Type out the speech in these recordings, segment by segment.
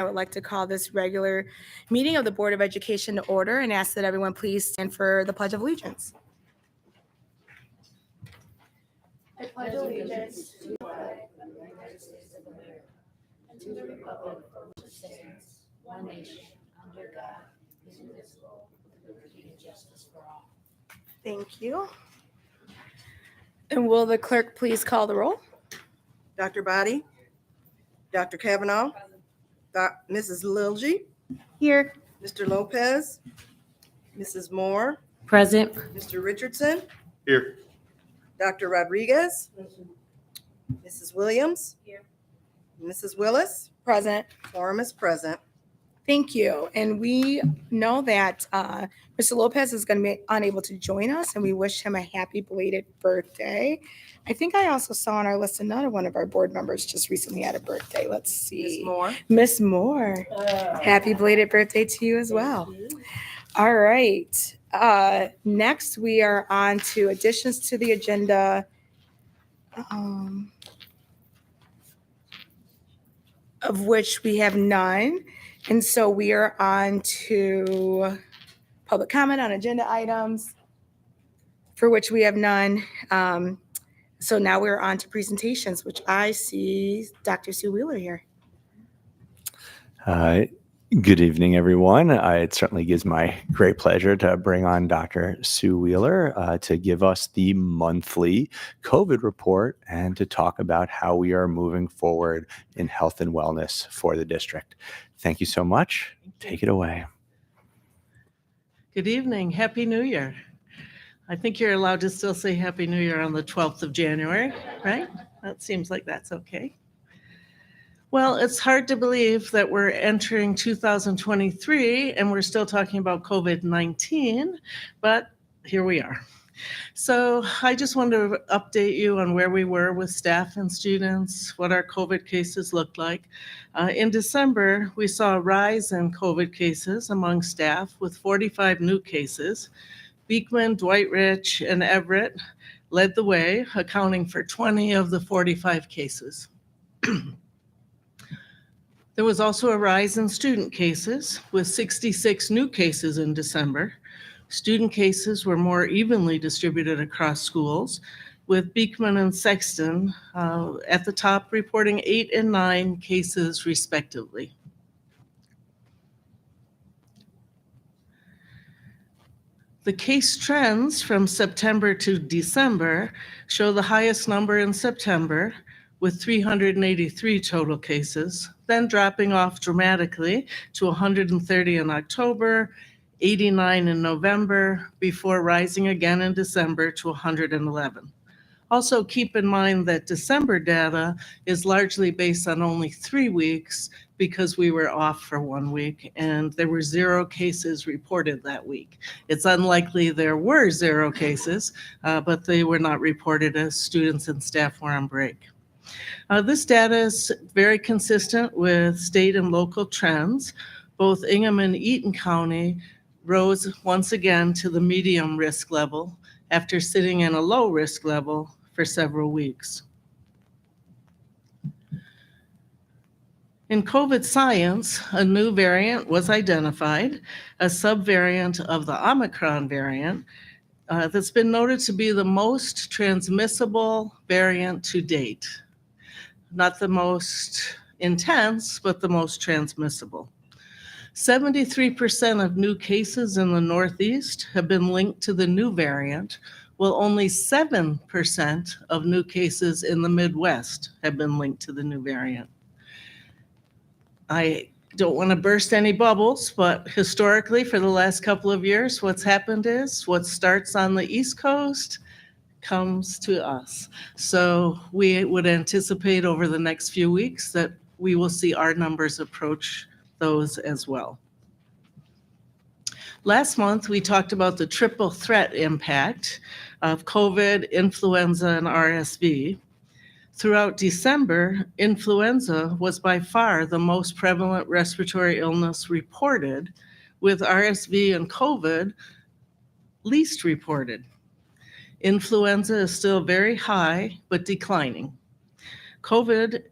I would like to call this regular meeting of the Board of Education to order and ask that everyone please stand for the Pledge of Allegiance. I pledge allegiance to the flag of the United States of America and to the republic for which it stands, one nation, under God, indivisible, with liberty and justice for all. Thank you. And will the clerk please call the roll? Dr. Boddy, Dr. Kavanaugh, Mrs. Lilgy, Here. Mr. Lopez, Mrs. Moore, Present. Mr. Richardson, Here. Dr. Rodriguez, Mrs. Williams, Here. Mrs. Willis, Present. quorum is present. Thank you. And we know that Mr. Lopez is going to be unable to join us, and we wish him a happy belated birthday. I think I also saw on our list another one of our board members just recently had a birthday. Let's Ms. see. Moore, Miss Moore. Happy belated birthday to you as well. All right. Next, we are on to additions to the agenda. Of which we have none. And so we are on to public comment on agenda items, for which we have none. So now we're on to presentations, which I see Dr. Sue Wheeler here. Good evening, everyone. It certainly gives my great pleasure to bring on Dr. Sue Wheeler to give us the monthly COVID report and to talk about how we are moving forward in health and wellness for the district. Thank you so much. Take it away. Good evening. Happy New Year. I think you're allowed to still say Happy New Year on the 12th of January, right? That seems like that's okay. Well, it's hard to believe that we're entering 2023 and we're still talking about COVID-19, but here we are. So I just wanted to update you on where we were with staff and students, what our COVID cases looked like. In December, we saw a rise in COVID cases among staff with 45 new cases. Beekman, Dwight Rich, and Everett led the way, accounting for 20 of the 45 cases. There was also a rise in student cases with 66 new cases in December. Student cases were more evenly distributed across schools, with Beekman and Sexton at the top reporting 8 and 9 cases respectively. The case trends from September to December show the highest number in September with 383 total cases, then dropping off dramatically to 130 in October, 89 in November, before rising again in December to 111. Also keep in mind that December data is largely based on only 3 weeks because we were off for 1 week and there were 0 cases reported that week. It's unlikely there were 0 cases, but they were not reported as students and staff were on break. This data is very consistent with state and local trends. Both Ingham and Eaton County rose once again to the medium risk level after sitting in a low risk level for several weeks. In COVID science, a new variant was identified, a subvariant of the Omicron variant that's been noted to be the most transmissible variant to date. Not the most intense, but the most transmissible. 73% of new cases in the Northeast have been linked to the new variant, while only 7% of new cases in the Midwest have been linked to the new variant. I don't want to burst any bubbles, but historically for the last couple of years, what's happened is what starts on the East Coast comes to us. So we would anticipate over the next few weeks that we will see our numbers approach those as well. Last month, we talked about the triple threat impact of COVID, influenza, and RSV. Throughout December, influenza was by far the most prevalent respiratory illness reported, with RSV and COVID least reported. Influenza is still very high, but declining. COVID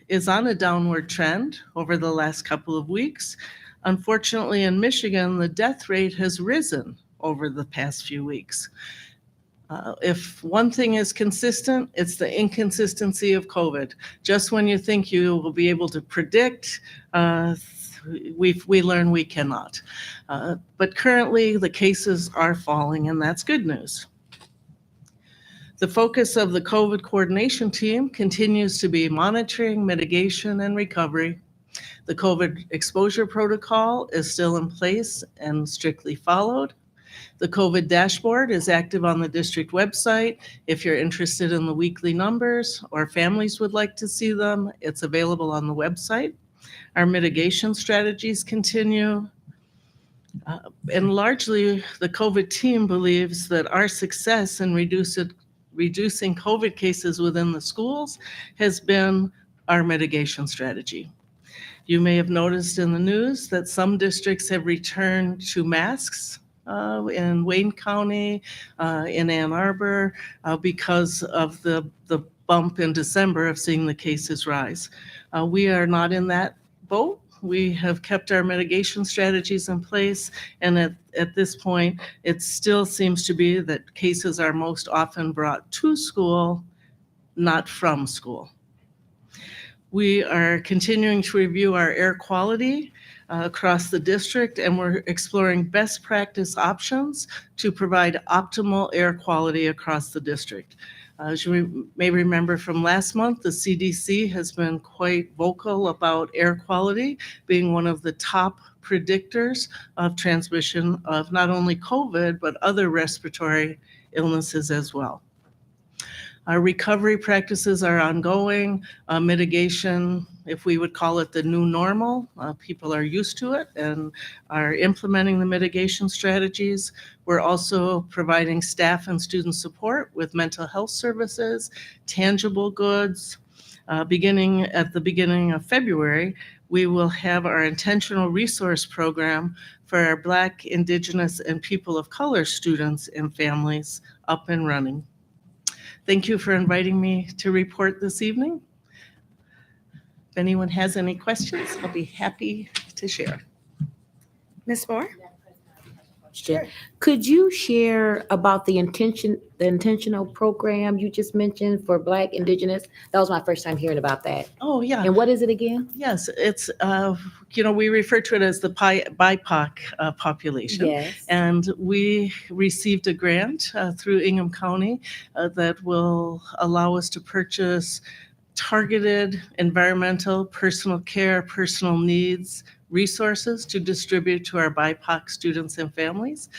is on a downward trend over the last couple of weeks. Unfortunately, in Michigan, the death rate has risen over the past few weeks. If one thing is consistent, it's the inconsistency of COVID. Just when you think you will be able to predict, we learn we cannot. But currently, the cases are falling, and that's good news. The focus of the COVID coordination team continues to be monitoring, mitigation, and recovery. The COVID exposure protocol is still in place and strictly followed. The COVID dashboard is active on the district website. If you're interested in the weekly numbers or families would like to see them, it's available on the website. Our mitigation strategies continue. And largely, the COVID team believes that our success in reducing COVID cases within the schools has been our mitigation strategy. You may have noticed in the news that some districts have returned to masks in Wayne County, in Ann Arbor, because of the bump in December of seeing the cases rise. We are not in that boat. We have kept our mitigation strategies in place, and at this point, it still seems to be that cases are most often brought to school, not from school. We are continuing to review our air quality across the district, and we're exploring best practice options to provide optimal air quality across the district. As you may remember from last month, the CDC has been quite vocal about air quality being one of the top predictors of transmission of not only COVID, but other respiratory illnesses as well. Our recovery practices are ongoing. Mitigation, if we would call it the new normal, people are used to it and are implementing the mitigation strategies. We're also providing staff and student support with mental health services, tangible goods. Beginning at the beginning of February, we will have our intentional resource program for our Black, Indigenous, and people of color students and families up and running. Thank you for inviting me to report this evening. If anyone has any questions, I'll be happy to share. Ms. Moore? Sure. Could you share about the intentional program you just mentioned for Black, Indigenous? That was my first time hearing about that. Oh, yeah. And what is it again? Yes, it's, we refer to it as the BIPOC population. Yes. And we received a grant through Ingham County that will allow us to purchase targeted environmental, personal care, personal needs resources to distribute to our BIPOC students and families.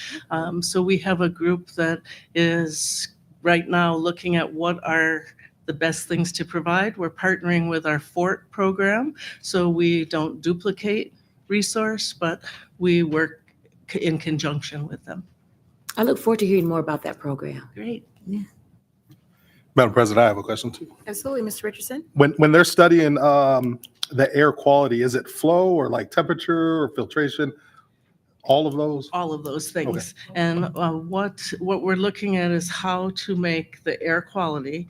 So we have a group that is right now looking at what are the best things to provide. We're partnering with our FORT program, so we don't duplicate resource, but we work in conjunction with them. I look forward to hearing more about that program. Great. Yeah. Madam President, I have a question too. Absolutely, Mr. Richardson. When they're studying the air quality, is it flow or like temperature or filtration? All of those? All of those things. Okay. And what we're looking at is how to make the air quality,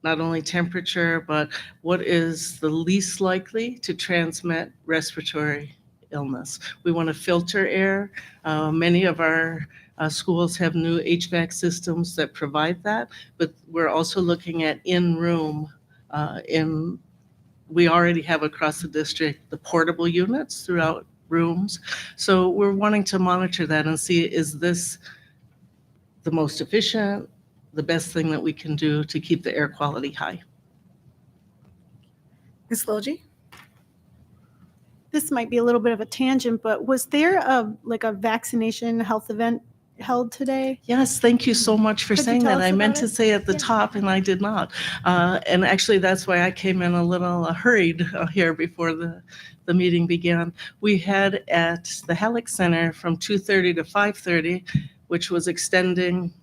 not only temperature, but what is the least likely to transmit respiratory illness. We want to filter air. Many of our schools have new HVAC systems that provide that, but we're also looking at in-room. We already have across the district the portable units throughout rooms. So we're wanting to monitor that and see, is this the most efficient, the best thing that we can do to keep the air quality high? Ms. Logie? This might be a little bit of a tangent, but was there a vaccination health event held today? Yes, thank you so much for Could you saying tell that. us I meant about to it? say at the Yeah. top and I did not. And actually, that's why I came in a little hurried here before the meeting began. We had at the Halleck Center from 2:30 to 5:30, which was extending,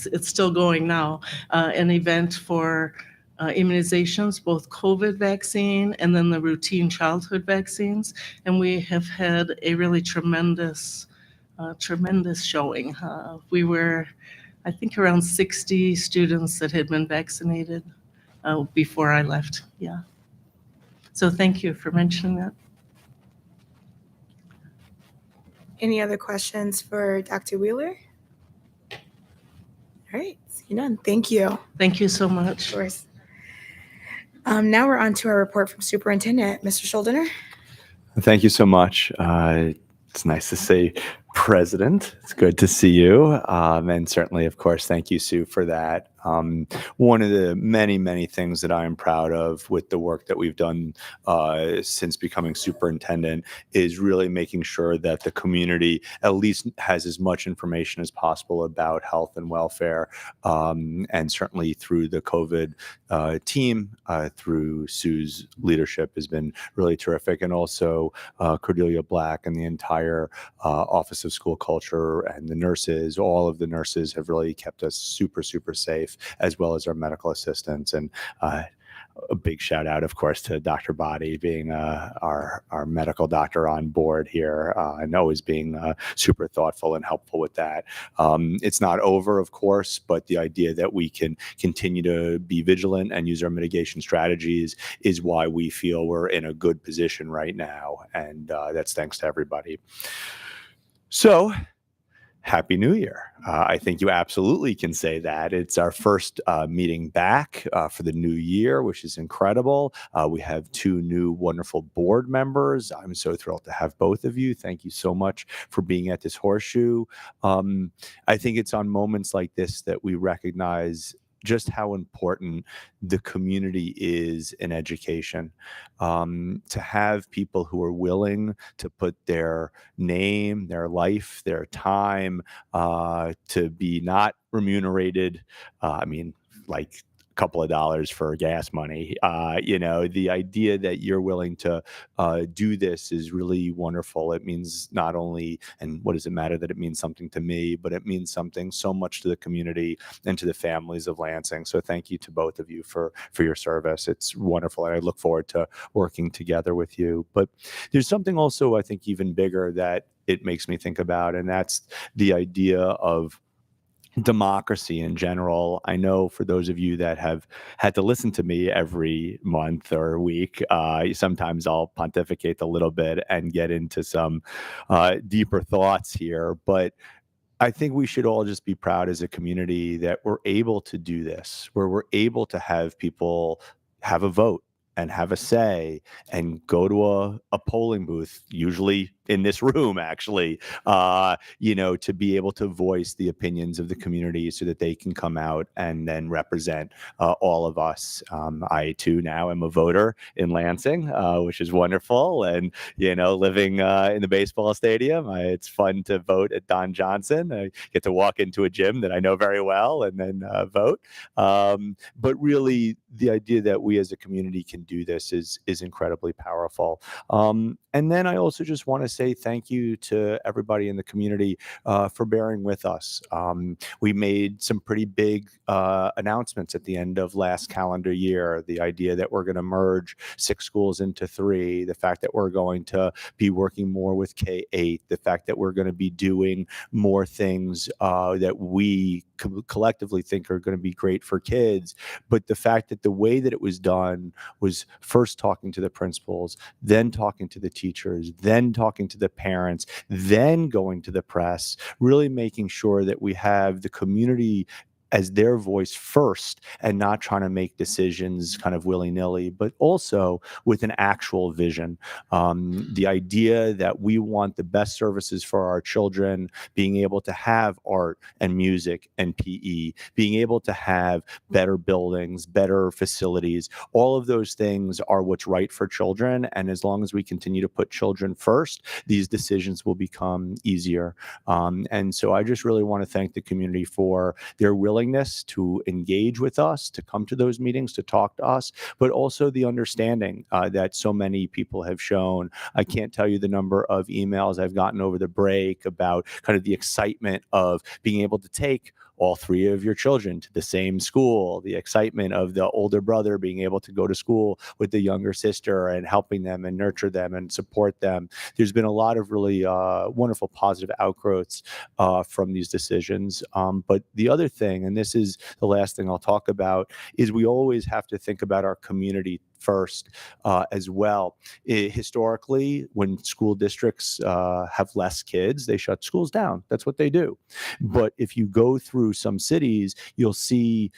it's still going now, an event for immunizations, both COVID vaccine and then the routine childhood vaccines. And we have had a really tremendous showing. We were, I think, around 60 students that had been vaccinated. before I left. Yeah. So thank you for mentioning that. Any other questions for Dr. Wheeler? All right, see none. Thank you. Of Thank you so much. course. Now we're on to our report from Superintendent, Mr. Schuldiner. Thank you so much. It's nice to see President. It's good to see you. And certainly, of course, thank you, Sue, for that. One of the many, many things that I am proud of with the work that we've done since becoming superintendent is really making sure that the community at least has as much information as possible about health and welfare. And certainly through the COVID team, through Sue's leadership has been really terrific. And also Cordelia Black and the entire Office of School Culture and the nurses, all of the nurses have really kept us super, super safe, as well as our medical assistants. And a big shout out, of course, to Dr. Body being our medical doctor on board here and always being super thoughtful and helpful with that. It's not over, of course, but the idea that we can continue to be vigilant and use our mitigation strategies is why we feel we're in a good position right now. And that's thanks to everybody. So, Happy New Year. I think you absolutely can say that. It's our first meeting back for the new year, which is incredible. We have 2 new wonderful board members. I'm so thrilled to have both of you. Thank you so much for being at this horseshoe. I think it's on moments like this that we recognize just how important the community is in education. To have people who are willing to put their name, their life, their time to be not remunerated. Like a couple of dollars for gas money. The idea that you're willing to do this is really wonderful. It means not only, and what does it matter that it means something to me, but it means something so much to the community and to the families of Lansing. So thank you to both of you for your service. It's wonderful. And I look forward to working together with you. But there's something also, I think, even bigger that it makes me think about, and that's the idea of democracy in general. I know for those of you that have had to listen to me every month or week, sometimes I'll pontificate a little bit and get into some deeper thoughts here, but I think we should all just be proud as a community that we're able to do this, where we're able to have people have a vote and have a say and go to a polling booth, usually in this room, actually, to be able to voice the opinions of the community so that they can come out and then represent all of us. I, too, now am a voter in Lansing, which is wonderful. And, living in the baseball stadium, it's fun to vote at Don Johnson. I get to walk into a gym that I know very well and then vote. But really, the idea that we as a community can do this is incredibly powerful. And then I also just want to say thank you to everybody in the community for bearing with us. We made some pretty big announcements at the end of last calendar year. The idea that we're going to merge 6 schools into 3, the fact that we're going to be working more with K-8, the fact that we're going to be doing more things that we collectively think are going to be great for kids. But the fact that the way that it was done was first talking to the principals, then talking to the teachers, then talking to the parents, then going to the press, really making sure that we have the community as their voice first and not trying to make decisions kind of willy-nilly, but also with an actual vision. The idea that we want the best services for our children, being able to have art and music and PE, being able to have better buildings, better facilities, all of those things are what's right for children. And as long as we continue to put children first, these decisions will become easier. And so I just really want to thank the community for their willingness to engage with us, to come to those meetings, to talk to us, but also the understanding that so many people have shown. I can't tell you the number of emails I've gotten over the break about kind of the excitement of being able to take all three of your children to the same school, the excitement of the older brother being able to go to school with the younger sister and helping them and nurture them and support them. There's been a lot of really wonderful positive outgrowths from these decisions. But the other thing, and this is the last thing I'll talk about, is we always have to think about our community first as well. Historically, when school districts have less kids, they shut schools down. That's what they do. But if you go through some cities, you'll see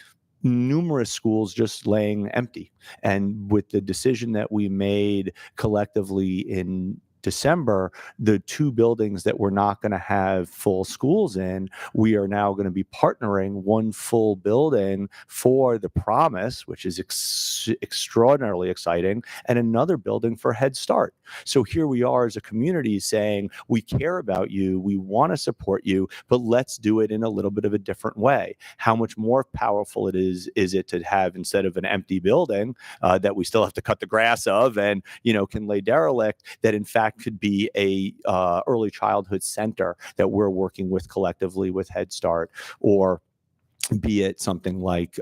numerous schools just laying empty. And with the decision that we made collectively in December, the two buildings that we're not going to have full schools in, we are now going to be partnering one full building for the Promise, which is extraordinarily exciting, and another building for Head Start. So here we are as a community saying, we care about you, we want to support you, but let's do it in a little bit of a different way. How much more powerful is it to have, instead of an empty building that we still have to cut the grass of and, can lay derelict, that in fact could be a early childhood center that we're working with collectively with Head Start, or be it something like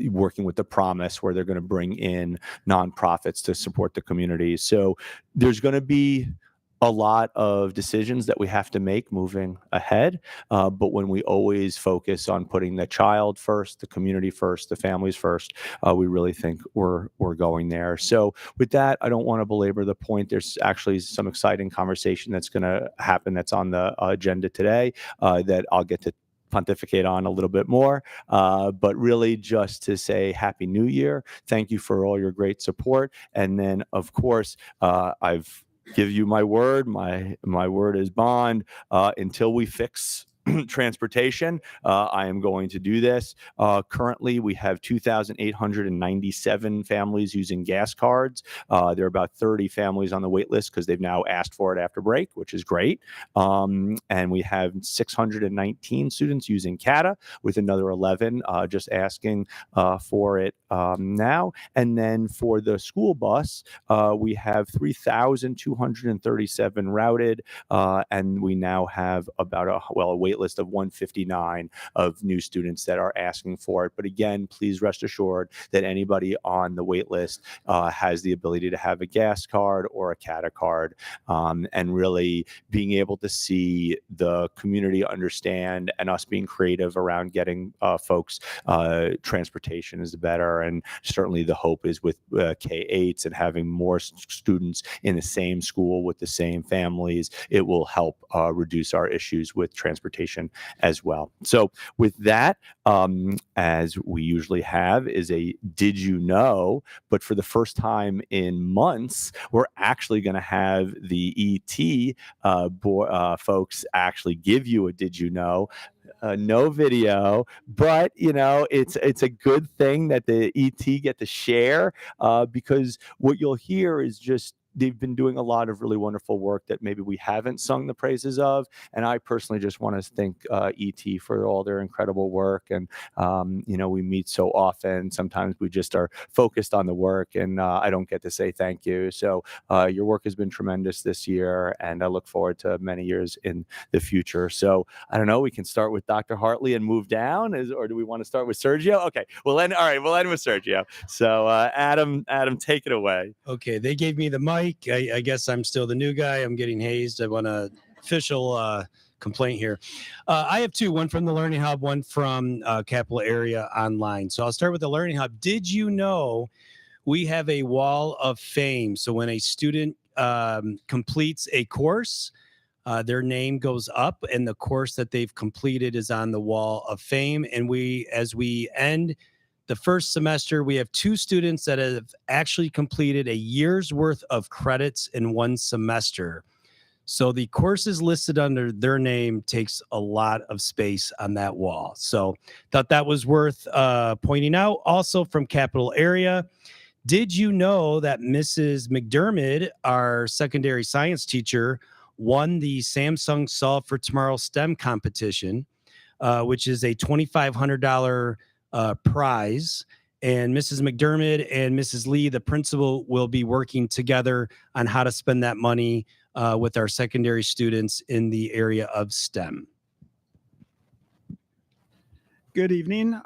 working with the Promise, where they're going to bring in nonprofits to support the community. So there's going to be a lot of decisions that we have to make moving ahead. But when we always focus on putting the child first, the community first, the families first, we really think we're going there. So with that, I don't want to belabor the point. There's actually some exciting conversation that's going to happen that's on the agenda today that I'll get to pontificate on a little bit more, but really just to say Happy New Year. Thank you for all your great support. And then, of course, I've give you my word. My word is bond. Until we fix transportation, I am going to do this. Currently, we have 2,897 families using gas cards. There are about 30 families on the wait list because they've now asked for it after break, which is great. And we have 619 students using CATA, with another 11 just asking for it now. And then for the school bus, we have 3,237 routed, and we now have about a wait list of 159 of new students that are asking for it. But again, please rest assured that anybody on the wait list has the ability to have a gas card or a CATA card, and really being able to see the community understand, and us being creative around getting folks transportation is better. And certainly the hope is with K-8s and having more students in the same school with the same families, it will help reduce our issues with transportation as well. So with that, as we usually have, is a did you know, but for the first time in months, we're actually going to have the ET folks actually give you a did you know. No video, but it's a good thing that the ET get to share, because what you'll hear is just they've been doing a lot of really wonderful work that maybe we haven't sung the praises of. And I personally just want to thank ET for all their incredible work. And, we meet so often. Sometimes we just are focused on the work, and I don't get to say thank you. So your work has been tremendous this year, and I look forward to many years in the future. So I don't know, we can start with Dr. Hartley and move down, or do we want to start with Sergio? Okay, we'll end with Sergio. So Adam, take it away. Okay, they gave me the mic. I guess I'm still the new guy. I'm getting hazed. I want an official complaint here. I have two, one from the Learning Hub, one from Capital Area Online. So I'll start with the Learning Hub. Did you know we have a wall of fame? So when a student completes a course, their name goes up, and the course that they've completed is on the wall of fame. And as we end the first semester, we have two students that have actually completed a year's worth of credits in one semester. So the courses listed under their name takes a lot of space on that wall. So thought that was worth pointing out. Also from Capital Area, did you know that Mrs. McDermott, our secondary science teacher, won the Samsung Solve for Tomorrow STEM competition, which is a $2,500 prize, and Mrs. McDermott and Mrs. Lee, the principal, will be working together on how to spend that money with our secondary students in the area of STEM. Good evening.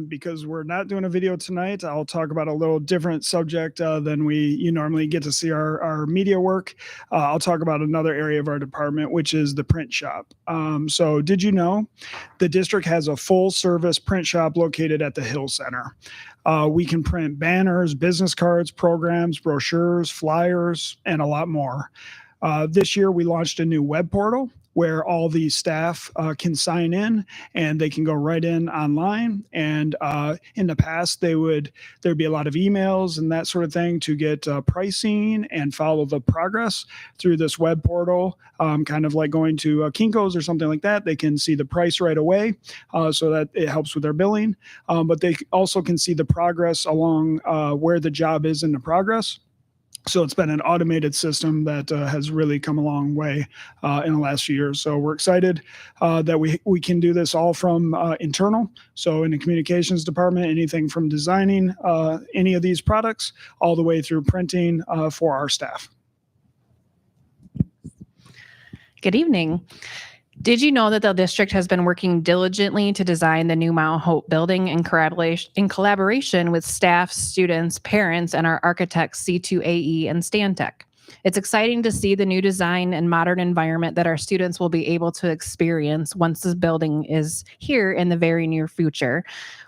Because we're not doing a video tonight, I'll talk about a little different subject than you normally get to see our media work. I'll talk about another area of our department, which is the print shop. So did you know the district has a full service print shop located at the Hill Center? We can print banners, business cards, programs, brochures, flyers, and a lot more. This year, we launched a new web portal where all the staff can sign in and they can go right in online. And in the past, there'd be a lot of emails and that sort of thing to get pricing and follow the progress through this web portal, kind of like going to Kinko's or something like that. They can see the price right away so that it helps with their billing. But they also can see the progress along where the job is in the progress. So it's been an automated system that has really come a long way in the last few years. So we're excited that we can do this all from internal. So in the communications department, anything from designing any of these products all the way through printing for our staff. Good evening. Did you know that the district has been working diligently to design the new Mount Hope building in collaboration with staff, students, parents, and our architects C2AE and Stantec? It's exciting to see the new design and modern environment that our students will be able to experience once this building is here in the very near future.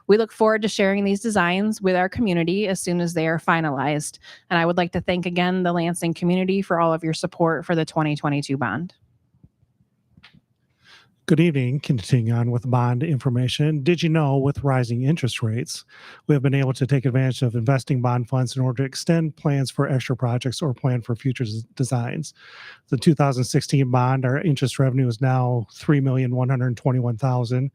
We look forward to sharing these designs with our community as soon as they are finalized. And I would like to thank again the Lansing community for all of your support for the 2022 bond. Good evening. Continuing on with bond information. Did you know with rising interest rates, we have been able to take advantage of investing bond funds in order to extend plans for extra projects or plan for future designs? The 2016 bond, our interest revenue is now $3,121,000.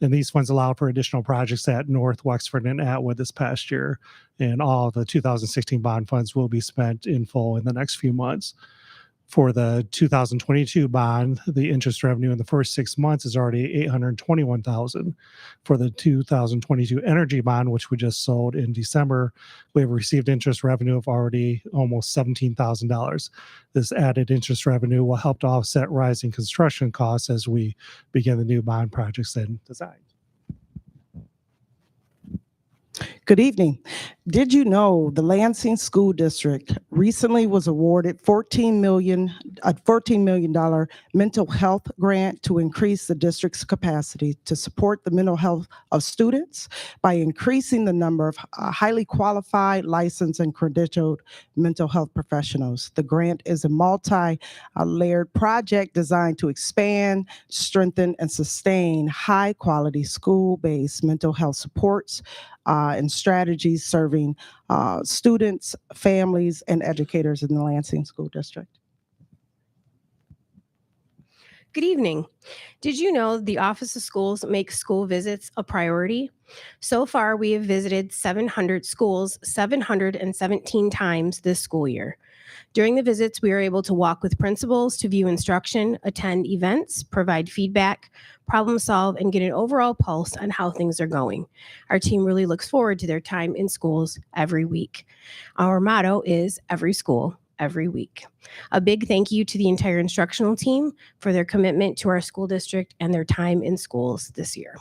And these funds allow for additional projects at North, Wexford, and Atwood this past year. And all of the 2016 bond funds will be spent in full in the next few months. For the 2022 bond, the interest revenue in the first 6 months is already $821,000. For the 2022 energy bond, which we just sold in December, we have received interest revenue of already almost $17,000. This added interest revenue will help to offset rising construction costs as we begin the new bond projects and design. Good evening. Did you know the Lansing School District recently was awarded $14 million mental health grant to increase the district's capacity to support the mental health of students by increasing the number of highly qualified, licensed, and credentialed mental health professionals. The grant is a multi-layered project designed to expand, strengthen, and sustain high-quality school-based mental health supports and strategies serving students, families, and educators in the Lansing School District. Good evening. Did you know the Office of Schools makes school visits a priority? So far, we have visited 700 schools 717 times this school year. During the visits, we are able to walk with principals to view instruction, attend events, provide feedback, problem solve, and get an overall pulse on how things are going. Our team really looks forward to their time in schools every week. Our motto is every school, every week. A big thank you to the entire instructional team for their commitment to our school district and their time in schools this year.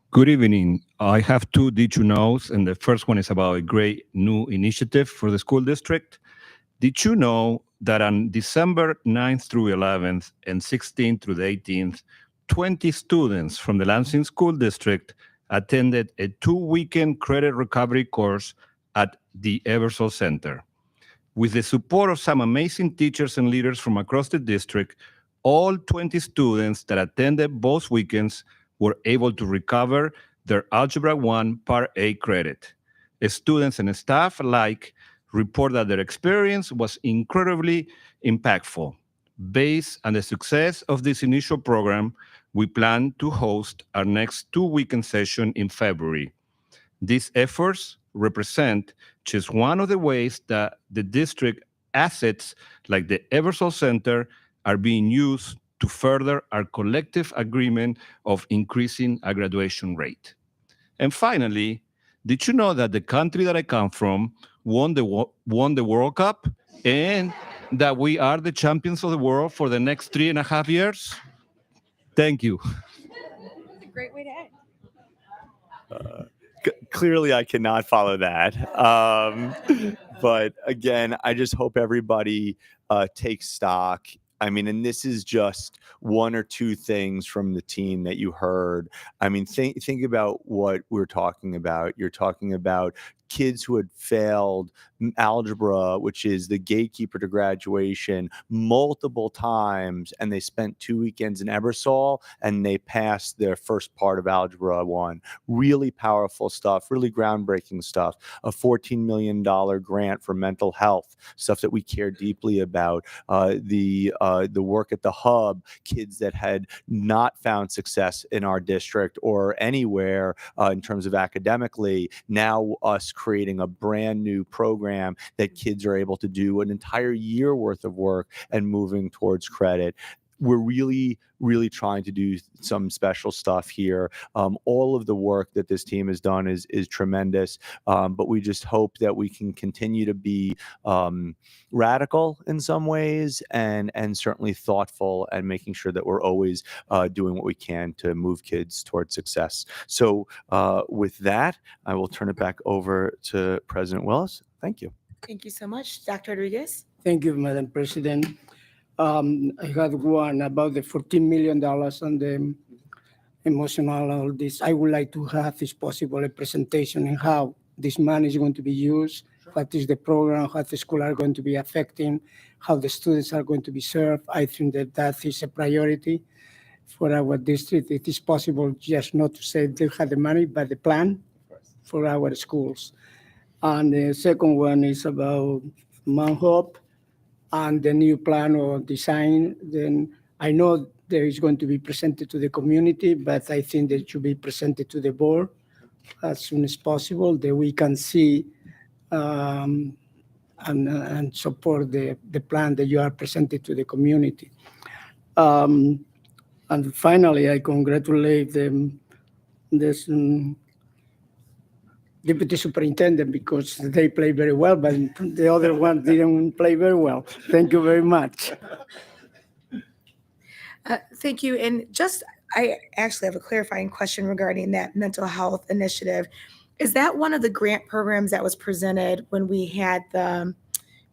Good evening. I have two Did You Knows, and the first one is about a great new initiative for the school district. Did you know that on December 9th through 11th and 16th through the 18th, 20 students from the Lansing School District attended a 2-weekend credit recovery course at the Eversole Center? With the support of some amazing teachers and leaders from across the district, all 20 students that attended both weekends were able to recover their Algebra 1 Part A credit. Students and staff alike report that their experience was incredibly impactful. Based on the success of this initial program, we plan to host our next 2-weekend session in February. These efforts represent just one of the ways that the district assets like the Eversole Center are being used to further our collective agreement of increasing our graduation rate. And finally, did you know that the country that I come from won the World Cup and that we are the champions of the world for the next 3.5 years? Thank you. It's a great way Clearly, I cannot follow that. But again, I just hope everybody takes stock. I mean, and this is just one or two things from the team that you heard. I mean, think about what we're talking about. You're talking about kids who had failed algebra, which is the gatekeeper to graduation, multiple times, and they spent 2 weekends in Ebersol and they passed their first part of Algebra 1. Really powerful stuff, really groundbreaking stuff. A $14 million grant for mental health, stuff that we care deeply about. The work at the hub, kids that had not found success in our district or anywhere in terms of academically, now us creating a brand new program that kids are able to do an entire year worth of work and moving towards credit. We're really, really trying to do some special stuff here. All of the work that this team has done is tremendous, but we just hope that we can continue to be radical in some ways and certainly thoughtful and making sure that we're always doing what we can to move kids towards success. So with that, I will turn it back over to President Willis. Thank you. Thank you so much. Dr. Rodriguez? Thank you, Madam President. I had one about the $14 million on the emotional, all this. I would like to have, if possible, a presentation on how this money is going to be used, what is the program, how the school are going to be affecting, how the students are going to be served. I think that is a priority for our district. It is possible just not to say they have the money, but the plan for our schools. And the second one is about Mount Hope and the new plan or design. Then I know there is going to be presented to the community, but I think that it should be presented to the board as soon as possible, that we can see and support the plan that you are presented to the community. And finally, I congratulate this deputy superintendent because they play very well, but the other one didn't play very well. Thank you very much. Thank you. And I actually have a clarifying question regarding that mental health initiative. Is that one of the grant programs that was presented when we had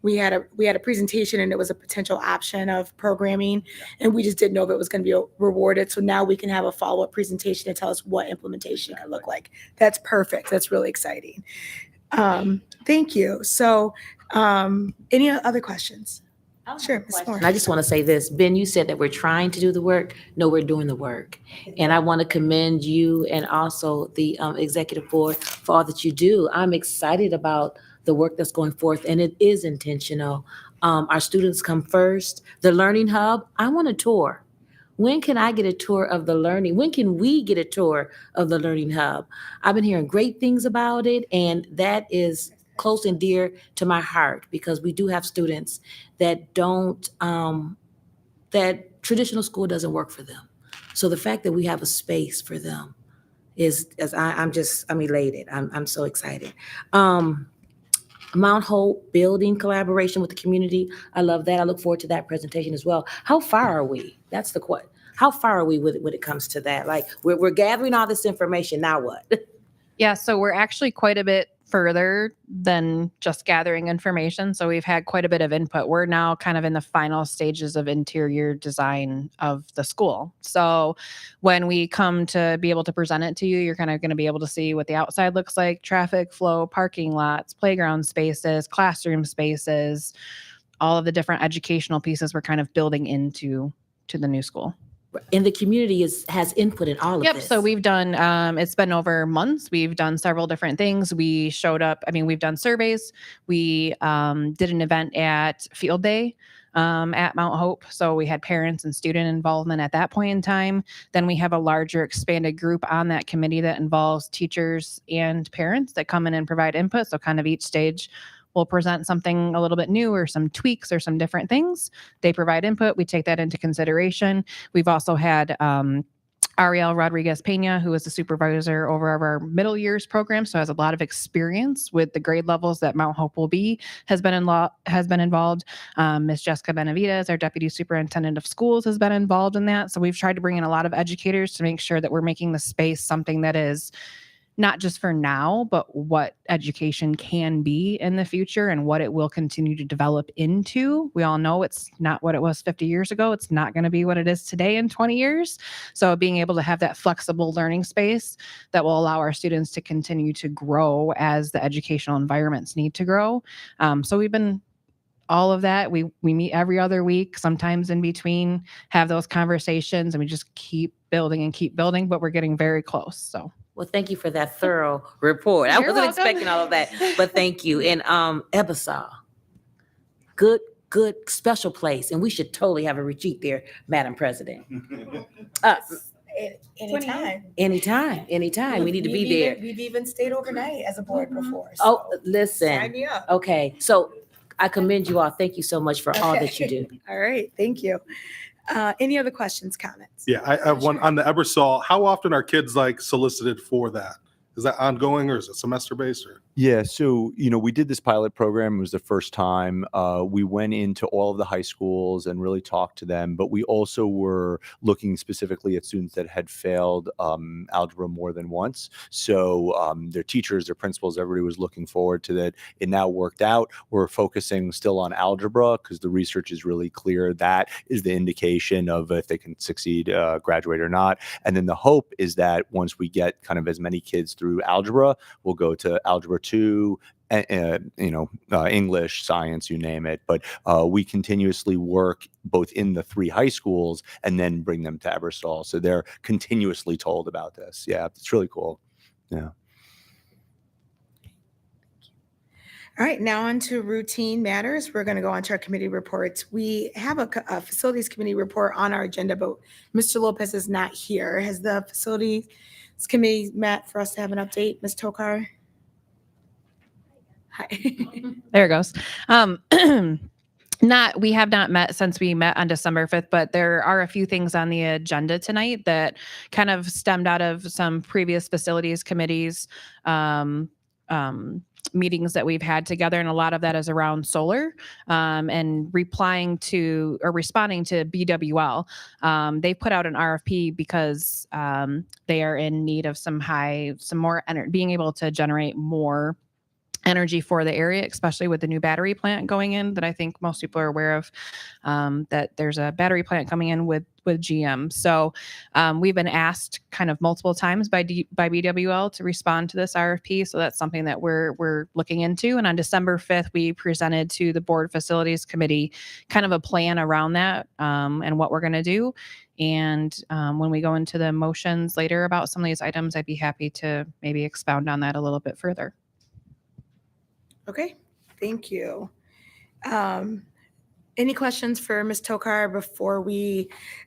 we had a presentation and it was a potential option of programming and we just didn't know if it was going to be rewarded. So now we can have a follow-up presentation to tell us what implementation could look like. That's perfect. That's really exciting. Thank you. So any other questions? Sure, Ms. Moore. And I just want to say this, Ben, you said that we're trying to do the work. No, we're doing the work. And I want to commend you and also the executive board for all that you do. I'm excited about the work that's going forth, and it is intentional. Our students come first. The Learning Hub, I want a tour. When can I get a tour of the learning? When can we get a tour of the Learning Hub? I've been hearing great things about it, and that is close and dear to my heart because we do have students that don't, that traditional school doesn't work for them. So the fact that we have a space for them I'm elated. I'm so excited. Mount Hope building collaboration with the community. I love that. I look forward to that presentation as well. How far are we? That's the question. How far are we when it comes to that? Like we're gathering all this information. Now what? Yeah, so we're actually quite a bit further than just gathering information. So we've had quite a bit of input. We're now kind of in the final stages of interior design of the school. So when we come to be able to present it to you, you're kind of going to be able to see what the outside looks like, traffic flow, parking lots, playground spaces, classroom spaces, all of the different educational pieces we're kind of building into the new school. And the community has input in all of this. Yep. So we've done, it's been over months. We've done several different things. We showed up, we've done surveys. We did an event at Field Day at Mount Hope. So we had parents and student involvement at that point in time. Then we have a larger expanded group on that committee that involves teachers and parents that come in and provide input. So kind of each stage we'll present something a little bit new or some tweaks or some different things. They provide input. We take that into consideration. We've also had Ariel Rodriguez Pena, who is the supervisor over our middle years program, so has a lot of experience with the grade levels that Mount Hope will be, has been involved. Ms. Jessica Benavides, our deputy superintendent of schools, has been involved in that. So we've tried to bring in a lot of educators to make sure that we're making the space something that is not just for now, but what education can be in the future and what it will continue to develop into. We all know it's not what it was 50 years ago. It's not going to be what it is today in 20 years. So being able to have that flexible learning space that will allow our students to continue to grow as the educational environments need to grow. So we've been all of that. We meet every other week, sometimes in between, have those conversations, and we just keep building, but we're getting very close. So Well, thank you for that thorough report. I You're wasn't welcome. expecting all of that, but thank you. And Ebersol, good special place, and we should totally have a retreat there, Madam President. Anytime. We need to be there. We've even stayed overnight as a board before. Oh, So listen. sign me up. Okay, so I commend you all. Thank you so much for all that you do. All right, thank you. Any other questions, comments? Yeah, I have one on the Ebersol. How often are kids like solicited for that? Is that ongoing or is it semester based or? Yeah, so we did this pilot program. It was the first time we went into all of the high schools and really talked to them. But we also were looking specifically at students that had failed algebra more than once. So their teachers, their principals, everybody was looking forward to that. It now worked out. We're focusing still on algebra because the research is really clear. That is the indication of if they can succeed, graduate or not. And then the hope is that once we get kind of as many kids through algebra, we'll go to algebra 2, English, science, you name it. But we continuously work both in the 3 high schools and then bring them to Ebersol. So they're continuously told about this. Yeah, it's really cool. Yeah. All right, now on to routine matters. We're going to go on to our committee reports. We have a facilities committee report on our agenda, but Mr. Lopez is not here. Has the facilities committee met for us to have an update? Ms. Tokar? Hi. there it goes. We have not met since we met on December 5th, but there are a few things on the agenda tonight that kind of stemmed out of some previous facilities committees meetings that we've had together. And a lot of that is around solar and responding to BWL. They put out an RFP because they are in need of some more energy, being able to generate more energy for the area, especially with the new battery plant going in that I think most people are aware of, that there's a battery plant coming in with GM. So we've been asked kind of multiple times by BWL to respond to this RFP. So that's something that we're looking into. And on December 5th, we presented to the board facilities committee kind of a plan around that and what we're going to do. And when we go into the motions later about some of these items, I'd be happy to maybe expound on that a little bit further. Okay, thank you. Any questions for Ms. Tokar before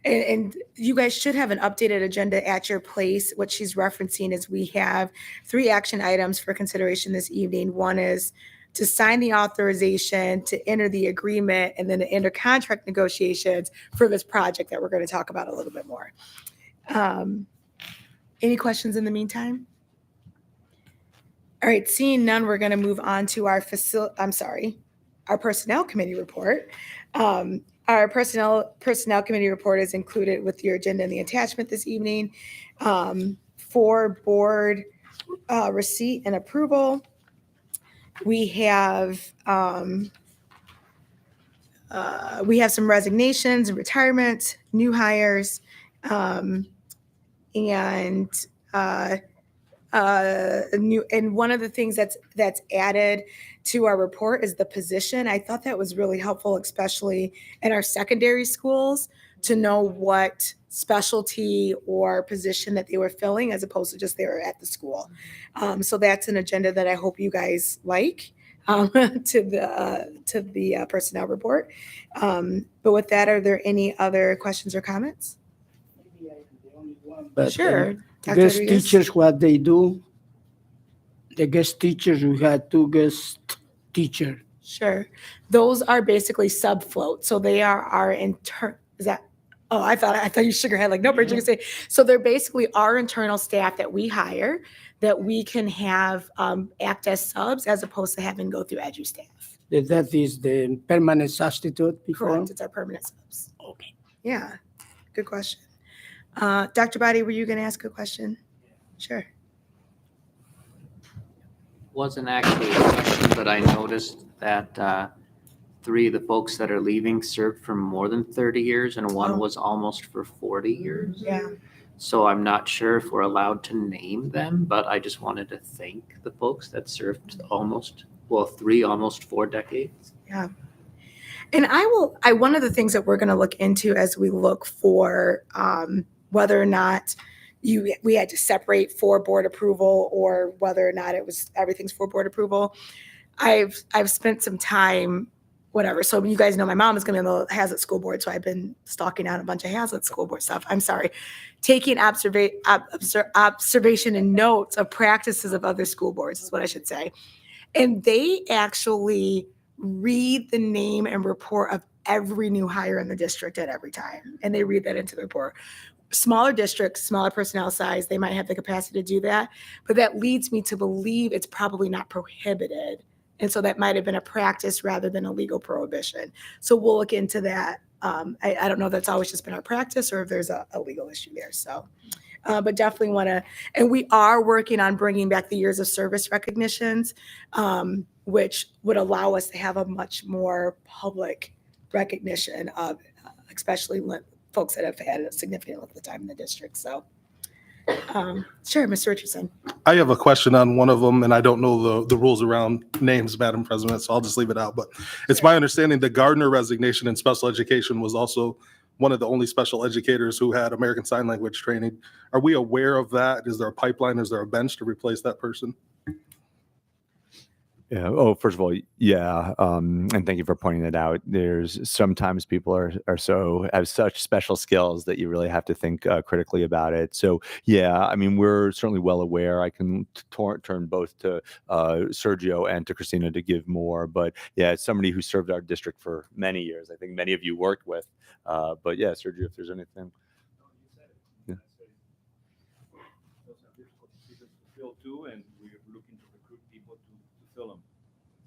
and you guys should have an updated agenda at your place. What she's referencing is we have 3 action items for consideration this evening. One is to sign the authorization to enter the agreement and then to enter contract negotiations for this project that we're going to talk about a little bit more. Any questions in the meantime? All right, seeing none, we're going to move on to our personnel committee report. Our personnel committee report is included with your agenda in the attachment this evening. For board receipt and approval, we have some resignations and retirements, new hires, and one of the things that's added to our report is the position. I thought that was really helpful, especially in our secondary schools, to know what specialty or position that they were filling as opposed to just they were at the school. So that's an agenda that I hope you guys like to the personnel report. But with that, are there any other questions or comments? But, sure. Guest teachers, what they do, the guest teachers, we had 2 guest teachers. Sure. Those are basically sub-float. So they are our intern. Is that? Oh, I thought you shook your head like, no, but you can say. So they're basically our internal staff that we hire that we can have act as subs as opposed to having go through edu staff. That is the permanent substitute before? Correct. It's our permanent subs. Okay. Yeah. Good question. Dr. Body, were you going to ask a question? Sure. wasn't actually a question, but I noticed that 3 of the folks that are leaving served for more than 30 years and one Oh. was almost for 40 years. Yeah. So I'm not sure if we're allowed to name them, but I just wanted to thank the folks that served almost, well, 3, almost 4 decades. Yeah. And one of the things that we're going to look into as we look for whether or not we had to separate for board approval or whether or not it was everything's for board approval. I've spent some time, whatever. So you guys know my mom is going to be on the Hazlet School Board, so I've been stalking out a bunch of Hazlet School Board stuff. I'm sorry, taking observation and notes of practices of other school boards is what I should say, and they actually read the name and report of every new hire in the district at every time, and they read that into the report. Smaller districts, smaller personnel size, they might have the capacity to do that, but that leads me to believe it's probably not prohibited. And so that might have been a practice rather than a legal prohibition. So we'll look into that. I don't know if that's always just been our practice or if there's a legal issue there. So, but definitely want to, and we are working on bringing back the years of service recognitions, which would allow us to have a much more public recognition of, especially folks that have had a significant length of time in the district. So, sure, Mr. Richardson. I have a question on one of them, and I don't know the rules around names, Madam President, so I'll just leave it out. But it's my understanding the Gardner resignation in special education was also one of the only special educators who had American Sign Language training. Are we aware of that? Is there a pipeline? Is there a bench to replace that person? Yeah. Oh, first of all, yeah. And thank you for pointing that out. There's sometimes people have such special skills that you really have to think critically about it. So yeah, I mean, we're certainly well aware. I can turn both to Sergio and to Christina to give more. But yeah, it's somebody who served our district for many years. I think many of you worked with. But yeah, Sergio, if there's anything. Yeah. Those are difficult positions to fill too, and we're looking to recruit people to fill them.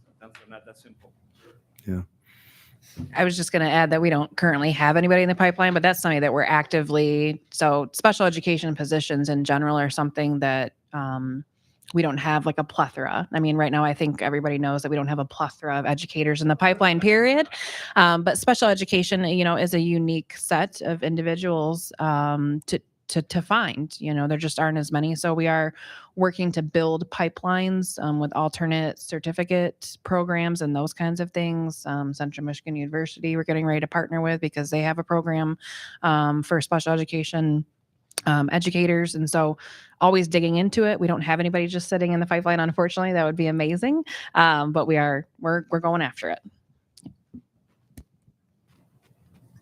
Sometimes they're not that simple. Yeah. I was just going to add that we don't currently have anybody in the pipeline, but that's something that we're actively, so special education positions in general are something that we don't have like a plethora. I mean, right now, I think everybody knows that we don't have a plethora of educators in the pipeline, period. But special education, is a unique set of individuals to find. There just aren't as many. So we are working to build pipelines with alternate certificate programs and those kinds of things. Central Michigan University, we're getting ready to partner with because they have a program for special education educators. And so always digging into it. We don't have anybody just sitting in the pipeline, unfortunately. That would be amazing. But we're going after it.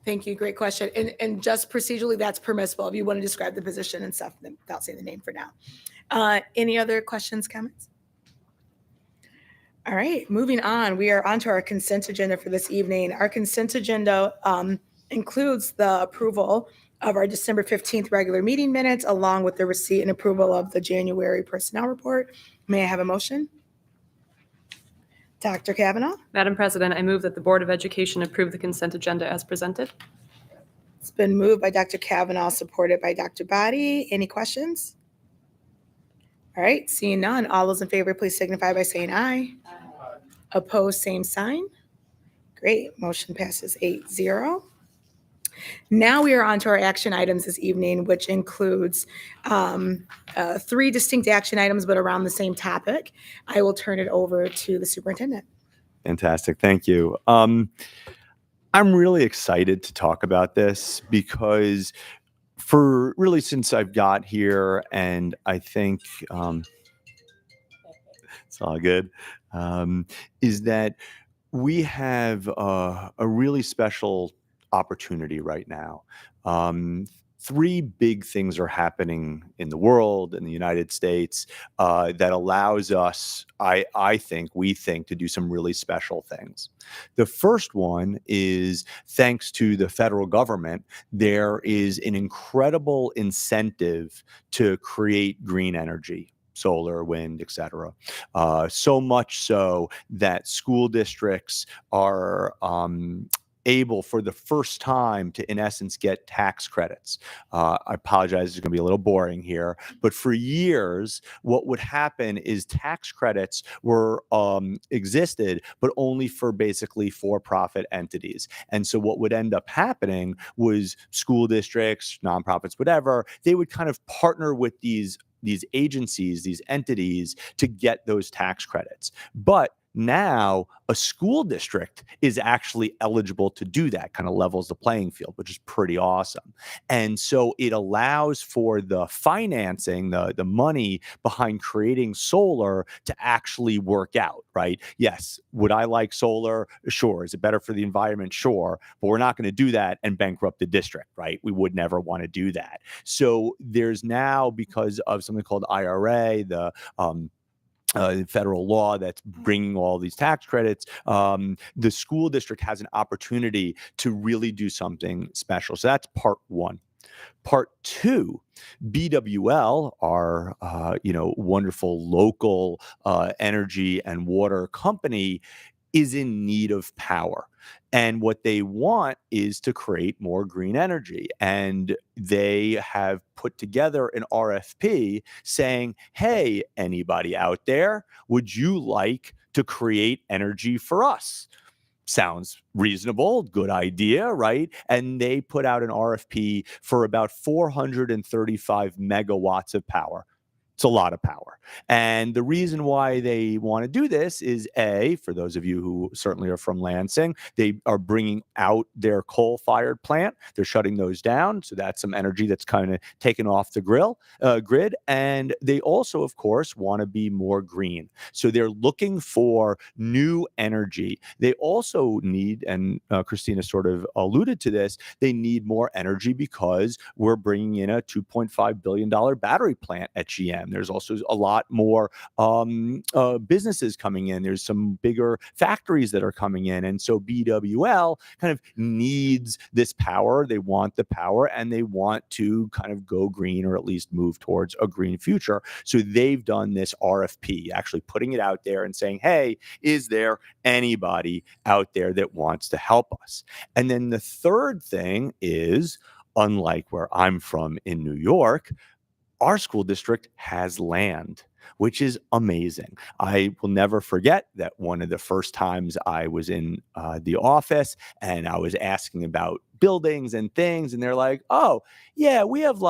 Thank you. Great question. And just procedurally, that's permissible if you want to describe the position and stuff without saying the name for now. Any other questions, comments? All right, moving on. We are on to our consent agenda for this evening. Our consent agenda includes the approval of our December 15th regular meeting minutes, along with the receipt and approval of the January personnel report. May I have a motion? Dr. Kavanaugh? Madam President, I move that the Board of Education approve the consent agenda as presented. It's been moved by Dr. Kavanaugh, supported by Dr. Boddy. Any questions? All right, seeing none. All those in favor, please signify by saying aye. Opposed, same sign. Great, motion passes 8-0. Now we are on to our action items this evening, which includes 3 distinct action items, but around the same topic. I will turn it over to the superintendent. Fantastic. Thank you. I'm really excited to talk about this because for really since I've got here, and I think it's all good, is that we have a really special opportunity right now. 3 big things are happening in the world, in the United States, that allows us, we think, to do some really special things. The first one is, thanks to the federal government, there is an incredible incentive to create green energy. Solar, wind, et cetera. So much so that school districts are able for the first time to, in essence, get tax credits. I apologize, it's going to be a little boring here, but for years, what would happen is tax credits were existed, but only for basically for-profit entities. And so what would end up happening was school districts, nonprofits, whatever, they would kind of partner with these agencies, these entities to get those tax credits. But now a school district is actually eligible to do that, kind of levels the playing field, which is pretty awesome. And so it allows for the financing, the money behind creating solar to actually work out, right? Yes. Would I like solar? Sure. Is it better for the environment? Sure. But we're not going to do that and bankrupt the district, right? We would never want to do that. So there's now, because of something called IRA, the federal law that's bringing all these tax credits, the school district has an opportunity to really do something special. So that's part one. Part two, BWL, our wonderful local energy and water company, is in need of power. And what they want is to create more green energy. And they have put together an RFP saying, hey, anybody out there, would you like to create energy for us? Sounds reasonable, good idea, right? And they put out an RFP for about 435 megawatts of power. It's a lot of power. And the reason why they want to do this is, A, for those of you who certainly are from Lansing, they are bringing out their coal-fired plant. They're shutting those down. So that's some energy that's kind of taken off the grid. And they also, of course, want to be more green. So they're looking for new energy. They also need, and Christina sort of alluded to this, they need more energy because we're bringing in a $2.5 billion battery plant at GM. There's also a lot more businesses coming in. There's some bigger factories that are coming in. And so BWL kind of needs this power. They want the power and they want to kind of go green, or at least move towards a green future. So they've done this RFP, actually putting it out there and saying, hey, is there anybody out there that wants to help us? And then the third thing is, unlike where I'm from in New York, our school district has land, which is amazing. I will never forget that one of the first times I was in the office and I was asking about buildings and things, and they're like, oh, yeah, we have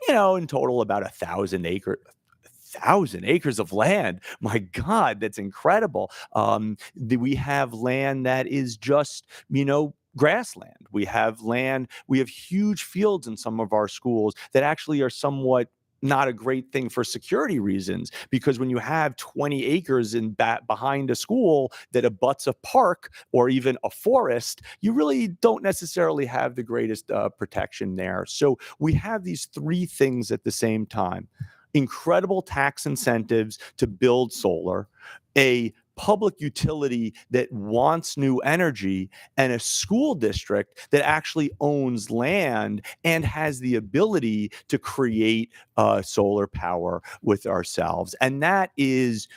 in total about 1,000 acres of land. My God, that's incredible. We have land that is just, grassland. We have land, we have huge fields in some of our schools that actually are somewhat not a great thing for security reasons, because when you have 20 acres behind a school that abuts a park or even a forest, you really don't necessarily have the greatest protection there. So we have these three things at the same time: incredible tax incentives to build solar, a public utility that wants new energy, and a school district that actually owns land and has the ability to create solar power with ourselves. And that is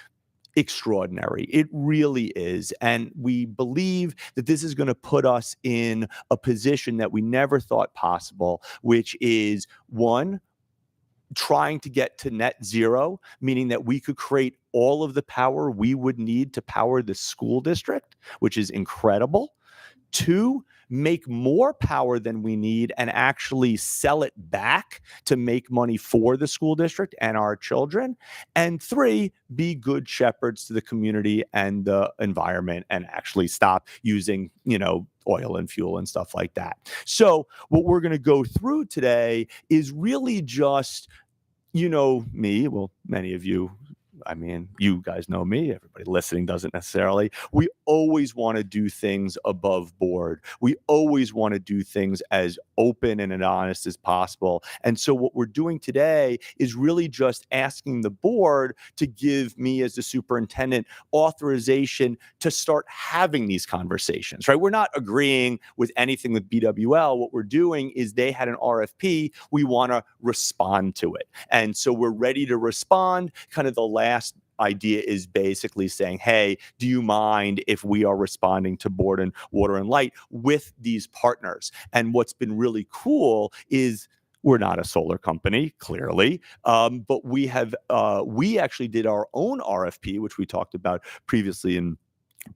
extraordinary. It really is. And we believe that this is going to put us in a position that we never thought possible, which is, one, trying to get to net zero, meaning that we could create all of the power we would need to power the school district, which is incredible. Two, make more power than we need and actually sell it back to make money for the school district and our children. And three, be good shepherds to the community and the environment and actually stop using, oil and fuel and stuff like that. So what we're going to go through today is really just, me, well, many of you, you guys know me. Everybody listening doesn't necessarily. We always want to do things above board. We always want to do things as open and as honest as possible. And so what we're doing today is really just asking the board to give me, as the superintendent, authorization to start having these conversations, right? We're not agreeing with anything with BWL. What we're doing is they had an RFP. We want to respond to it. And so we're ready to respond. Kind of the last idea is basically saying, hey, do you mind if we are responding to Board and Water and Light with these partners? And what's been really cool is we're not a solar company, clearly, but we actually did our own RFP, which we talked about previously in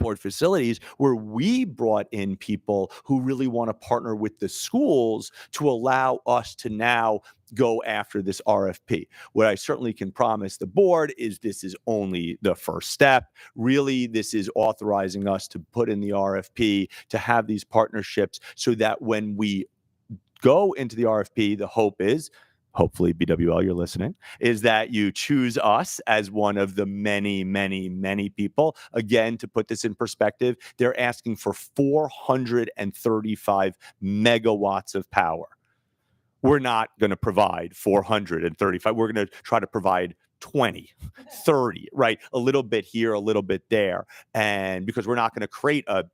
board facilities, where we brought in people who really want to partner with the schools to allow us to now go after this RFP. What I certainly can promise the board is this is only the first step. Really, this is authorizing us to put in the RFP, to have these partnerships so that when we go into the RFP, the hope is, hopefully BWL, you're listening, is that you choose us as one of the many, many, many people. Again, to put this in perspective, they're asking for 435 megawatts of power. We're not going to provide 435. We're going to try to provide 20, 30, right? A little bit here, a little bit there. And because we're not going to create a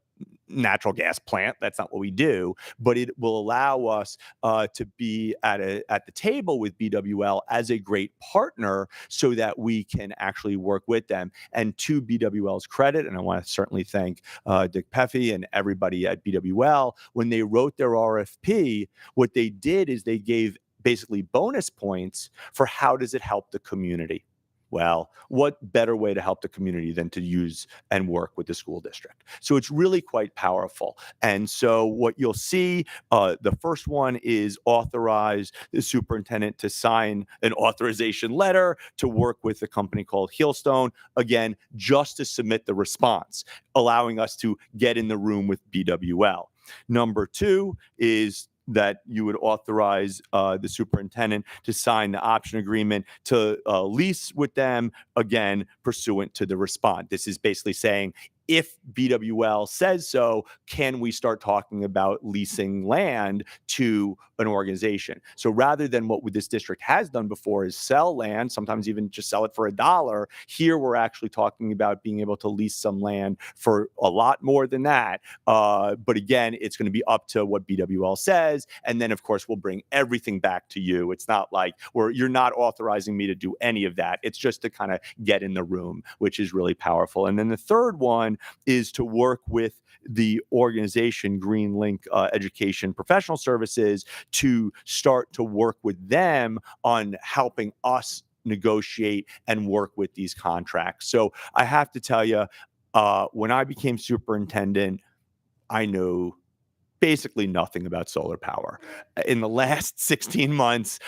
natural gas plant. That's not what we do, but it will allow us to be at the table with BWL as a great partner so that we can actually work with them. And to BWL's credit, and I want to certainly thank Dick Peffy and everybody at BWL, when they wrote their RFP, what they did is they gave basically bonus points for how does it help the community. Well, what better way to help the community than to use and work with the school district? So it's really quite powerful. And so what you'll see, the first one is authorize the superintendent to sign an authorization letter to work with a company called Heelstone, again, just to submit the response, allowing us to get in the room with BWL. Number two is that you would authorize the superintendent to sign the option agreement to lease with them, again, pursuant to the response. This is basically saying, if BWL says so, can we start talking about leasing land to an organization? So rather than what this district has done before is sell land, sometimes even just sell it for $1, here we're actually talking about being able to lease some land for a lot more than that. But again, it's going to be up to what BWL says. And then, of course, we'll bring everything back to you. It's not like you're not authorizing me to do any of that. It's just to kind of get in the room, which is really powerful. And then the third one is to work with the organization Green Link Education Professional Services to start to work with them on helping us negotiate and work with these contracts. So I have to tell you, when I became superintendent, I know basically nothing about solar power. In the last 16 months,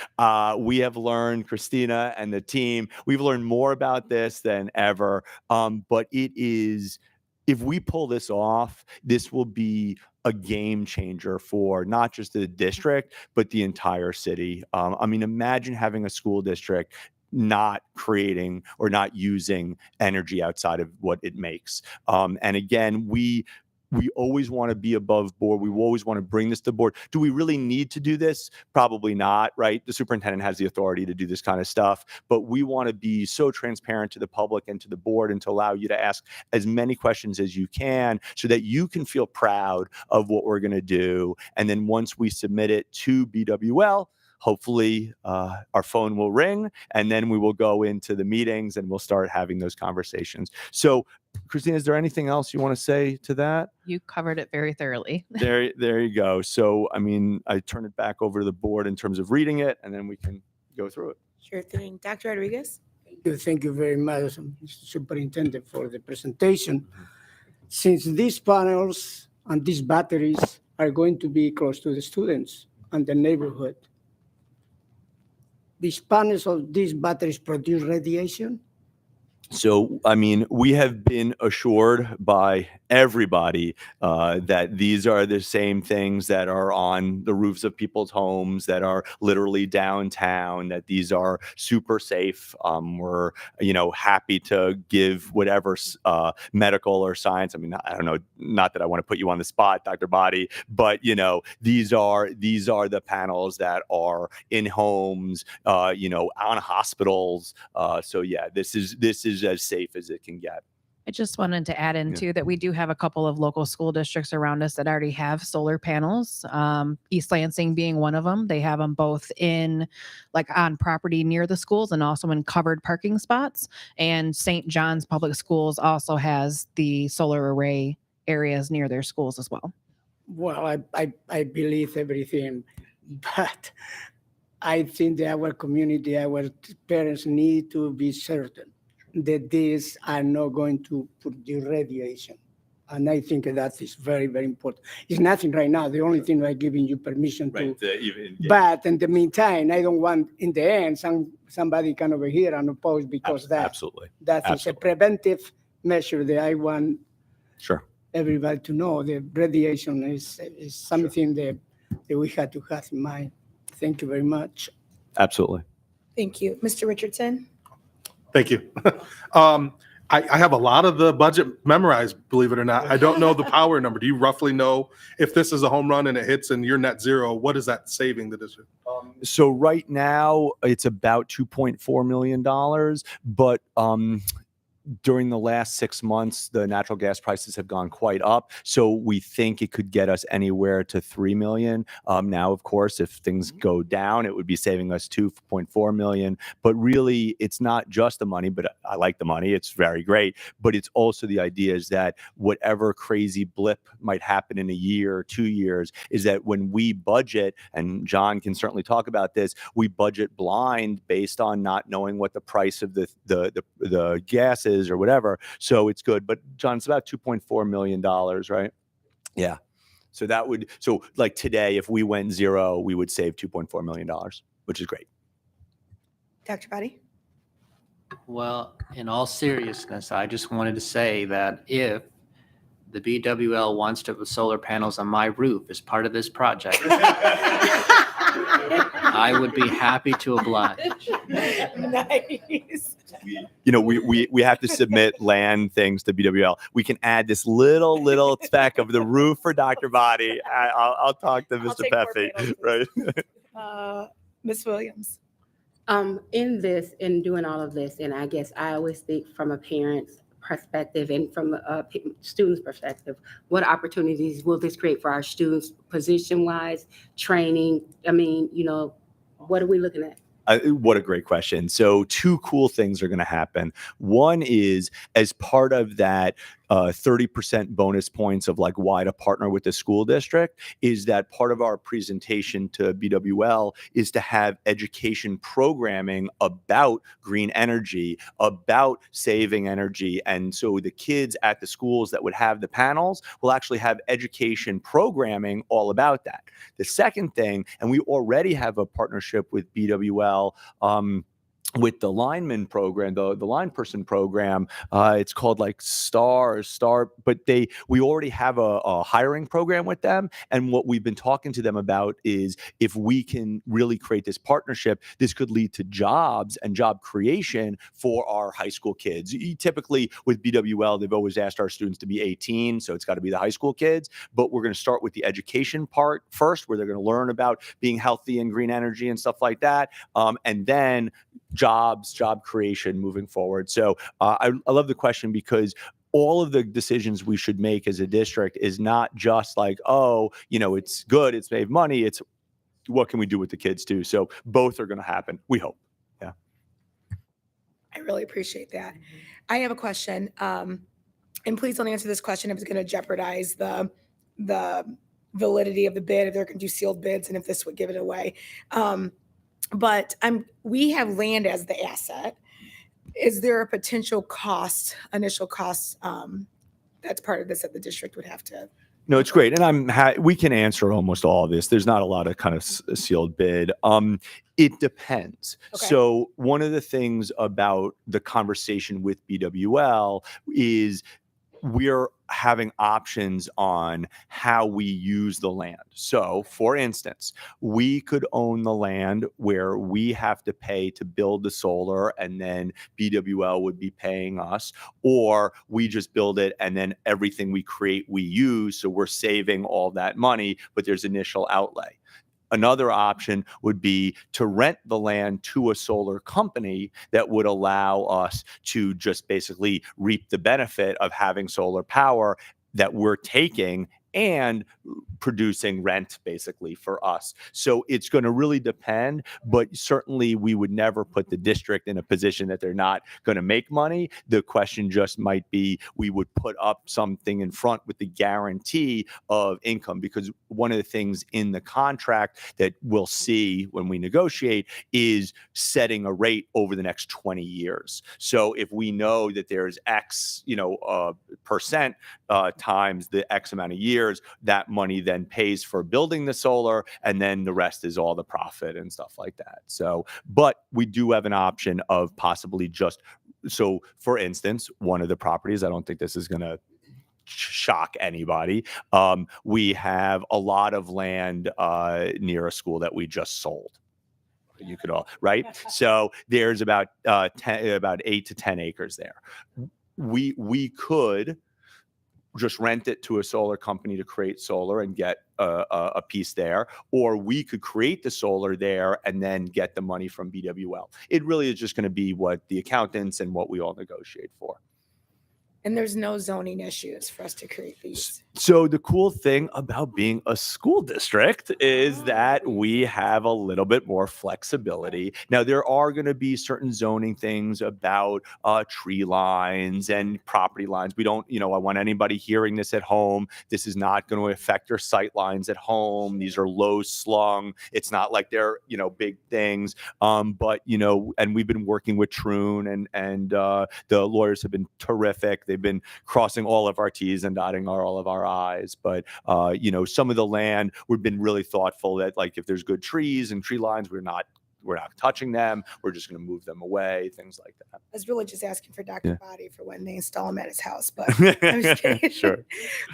we have learned, Christina and the team, we've learned more about this than ever. But it is, if we pull this off, this will be a game changer for not just the district, but the entire city. I mean, imagine having a school district not creating or not using energy outside of what it makes. And again, we always want to be above board. We always want to bring this to board. Do we really need to do this? Probably not, right? The superintendent has the authority to do this kind of stuff, but we want to be so transparent to the public and to the board and to allow you to ask as many questions as you can so that you can feel proud of what we're going to do. And then once we submit it to BWL, hopefully our phone will ring and then we will go into the meetings and we'll start having those conversations. So Christina, is there anything else you want to say to that? You covered it very thoroughly. There you go. So, I mean, I turn it back over to the board in terms of reading it, and then we can go through it. Sure thing. Dr. Rodriguez? Thank you very much, Mr. Superintendent, for the presentation. Since these panels and these batteries are going to be close to the students and the neighborhood, these panels or these batteries produce radiation? So, I mean, we have been assured by everybody that these are the same things that are on the roofs of people's homes, that are literally downtown, that these are super safe. We're, happy to give whatever medical or science. I mean, I don't know, not that I want to put you on the spot, Dr. Body, but, these are the panels that are in homes, on hospitals. So yeah, this is as safe as it can get. I just wanted to add in too that we do have a couple of local school districts around us that already have solar panels. East Lansing being one of them. They have them both in like on property near the schools and also in covered parking spots. And St. John's Public Schools also has the solar array areas near their schools as well. Well, I believe everything, but I think that our community, our parents need to be certain that these are not going to put the radiation. And I think that is very, very important. It's nothing right now. The only thing I'm giving you permission to. But in the meantime, I don't want, in the end, somebody come over here and oppose because Absolutely. that is a preventive measure that I want everybody to know. The radiation is something that we have to have in mind. Thank you very much. Absolutely. Thank you. Mr. Richardson? Thank you. I have a lot of the budget memorized, believe it or not. I don't know the power number. Do you roughly know if this is a home run and it hits and you're net zero, what is that saving the district? So right now it's about $2.4 million, but during the last 6 months, the natural gas prices have gone quite up. So we think it could get us anywhere to 3 million. Now, of course, if things go down, it would be saving us 2.4 million. But really, it's not just the money, but I like the money. It's very great. But it's also the idea is that whatever crazy blip might happen in a year or 2 years is that when we budget, and John can certainly talk about this, we budget blind based on not knowing what the price of the gas is or whatever. So it's good. But John, it's about $2.4 million, right? Yeah. So that would, so like today, if we went zero, we would save $2.4 million, which is great. Dr. Body? Well, in all seriousness, I just wanted to say that if the BWL wants to put solar panels on my roof as part of this project, I would be happy to oblige. Nice. You know, we have to submit land things to BWL. We can add this little speck of the roof for Dr. Body. I'll talk to Mr. Peffy, right? Ms. Williams? In doing all of this, and I guess I always think from a parent's perspective and from a student's perspective, what opportunities will this create for our students position-wise, training? I mean, you know, what are we looking at? What a great question. So 2 cool things are going to happen. One is as part of that 30% bonus points of like why to partner with the school district is that part of our presentation to BWL is to have education programming about green energy, about saving energy. And so the kids at the schools that would have the panels will actually have education programming all about that. The second thing, and we already have a partnership with BWL, with the lineman program, the line person program, it's called like Star, but we already have a hiring program with them. And what we've been talking to them about is if we can really create this partnership, this could lead to jobs and job creation for our high school kids. Typically with BWL, they've always asked our students to be 18, so it's got to be the high school kids. But we're going to start with the education part first, where they're going to learn about being healthy and green energy and stuff like that. And then job creation moving forward. So I love the question because all of the decisions we should make as a district is not just like, oh, you know, it's good, it's made money, it's what can we do with the kids too. So both are going to happen, we hope. Yeah. I really appreciate that. I have a question, and please don't answer this question if it's going to jeopardize the validity of the bid, if they're going to do sealed bids, and if this would give it away. But we have land as the asset. Is there a potential cost, initial cost, that's part of this that the district would have to? No, it's great. And we can answer almost all of this. There's not a lot of kind of sealed bid. It depends. Okay. So one of the things about the conversation with BWL is we're having options on how we use the land. So for instance, we could own the land where we have to pay to build the solar and then BWL would be paying us, or we just build it and then everything we create, we use. So we're saving all that money, but there's initial outlay. another option would be to rent the land to a solar company that would allow us to just basically reap the benefit of having solar power that we're taking and producing rent basically for us. So it's going to really depend, but certainly we would never put the district in a position that they're not going to make money. The question just might be, we would put up something in front with the guarantee of income, because one of the things in the contract that we'll see when we negotiate is setting a rate over the next 20 years. So if we know that there's X, percent times the X amount of years, that money then pays for building the solar, and then the rest is all the profit and stuff like that. So, but we do have an option of possibly so for instance, one of the properties, I don't think this is going to shock anybody. We have a lot of land near a school that we just sold. You could all, right? So there's about 8 to 10 acres there. We could just rent it to a solar company to create solar and get a piece there, or we could create the solar there and then get the money from BWL. It really is just going to be what the accountants and what we all negotiate for. And there's no zoning issues for us to create these. So the cool thing about being a school district is that we have a little bit more flexibility. Now, there are going to be certain zoning things about tree lines and property lines. We don't, I want anybody hearing this at home. This is not going to affect your sight lines at home. These are low slung. It's not like they're, big things. But, and we've been working with Troon and the lawyers have been terrific. They've been crossing all of our T's and dotting all of our I's. But, some of the land, we've been really thoughtful that, like, if there's good trees and tree lines, we're not touching them. We're just going to move them away, things like that. I was really just asking for Dr. Body for when they install him at his house, but I'm just kidding. Sure.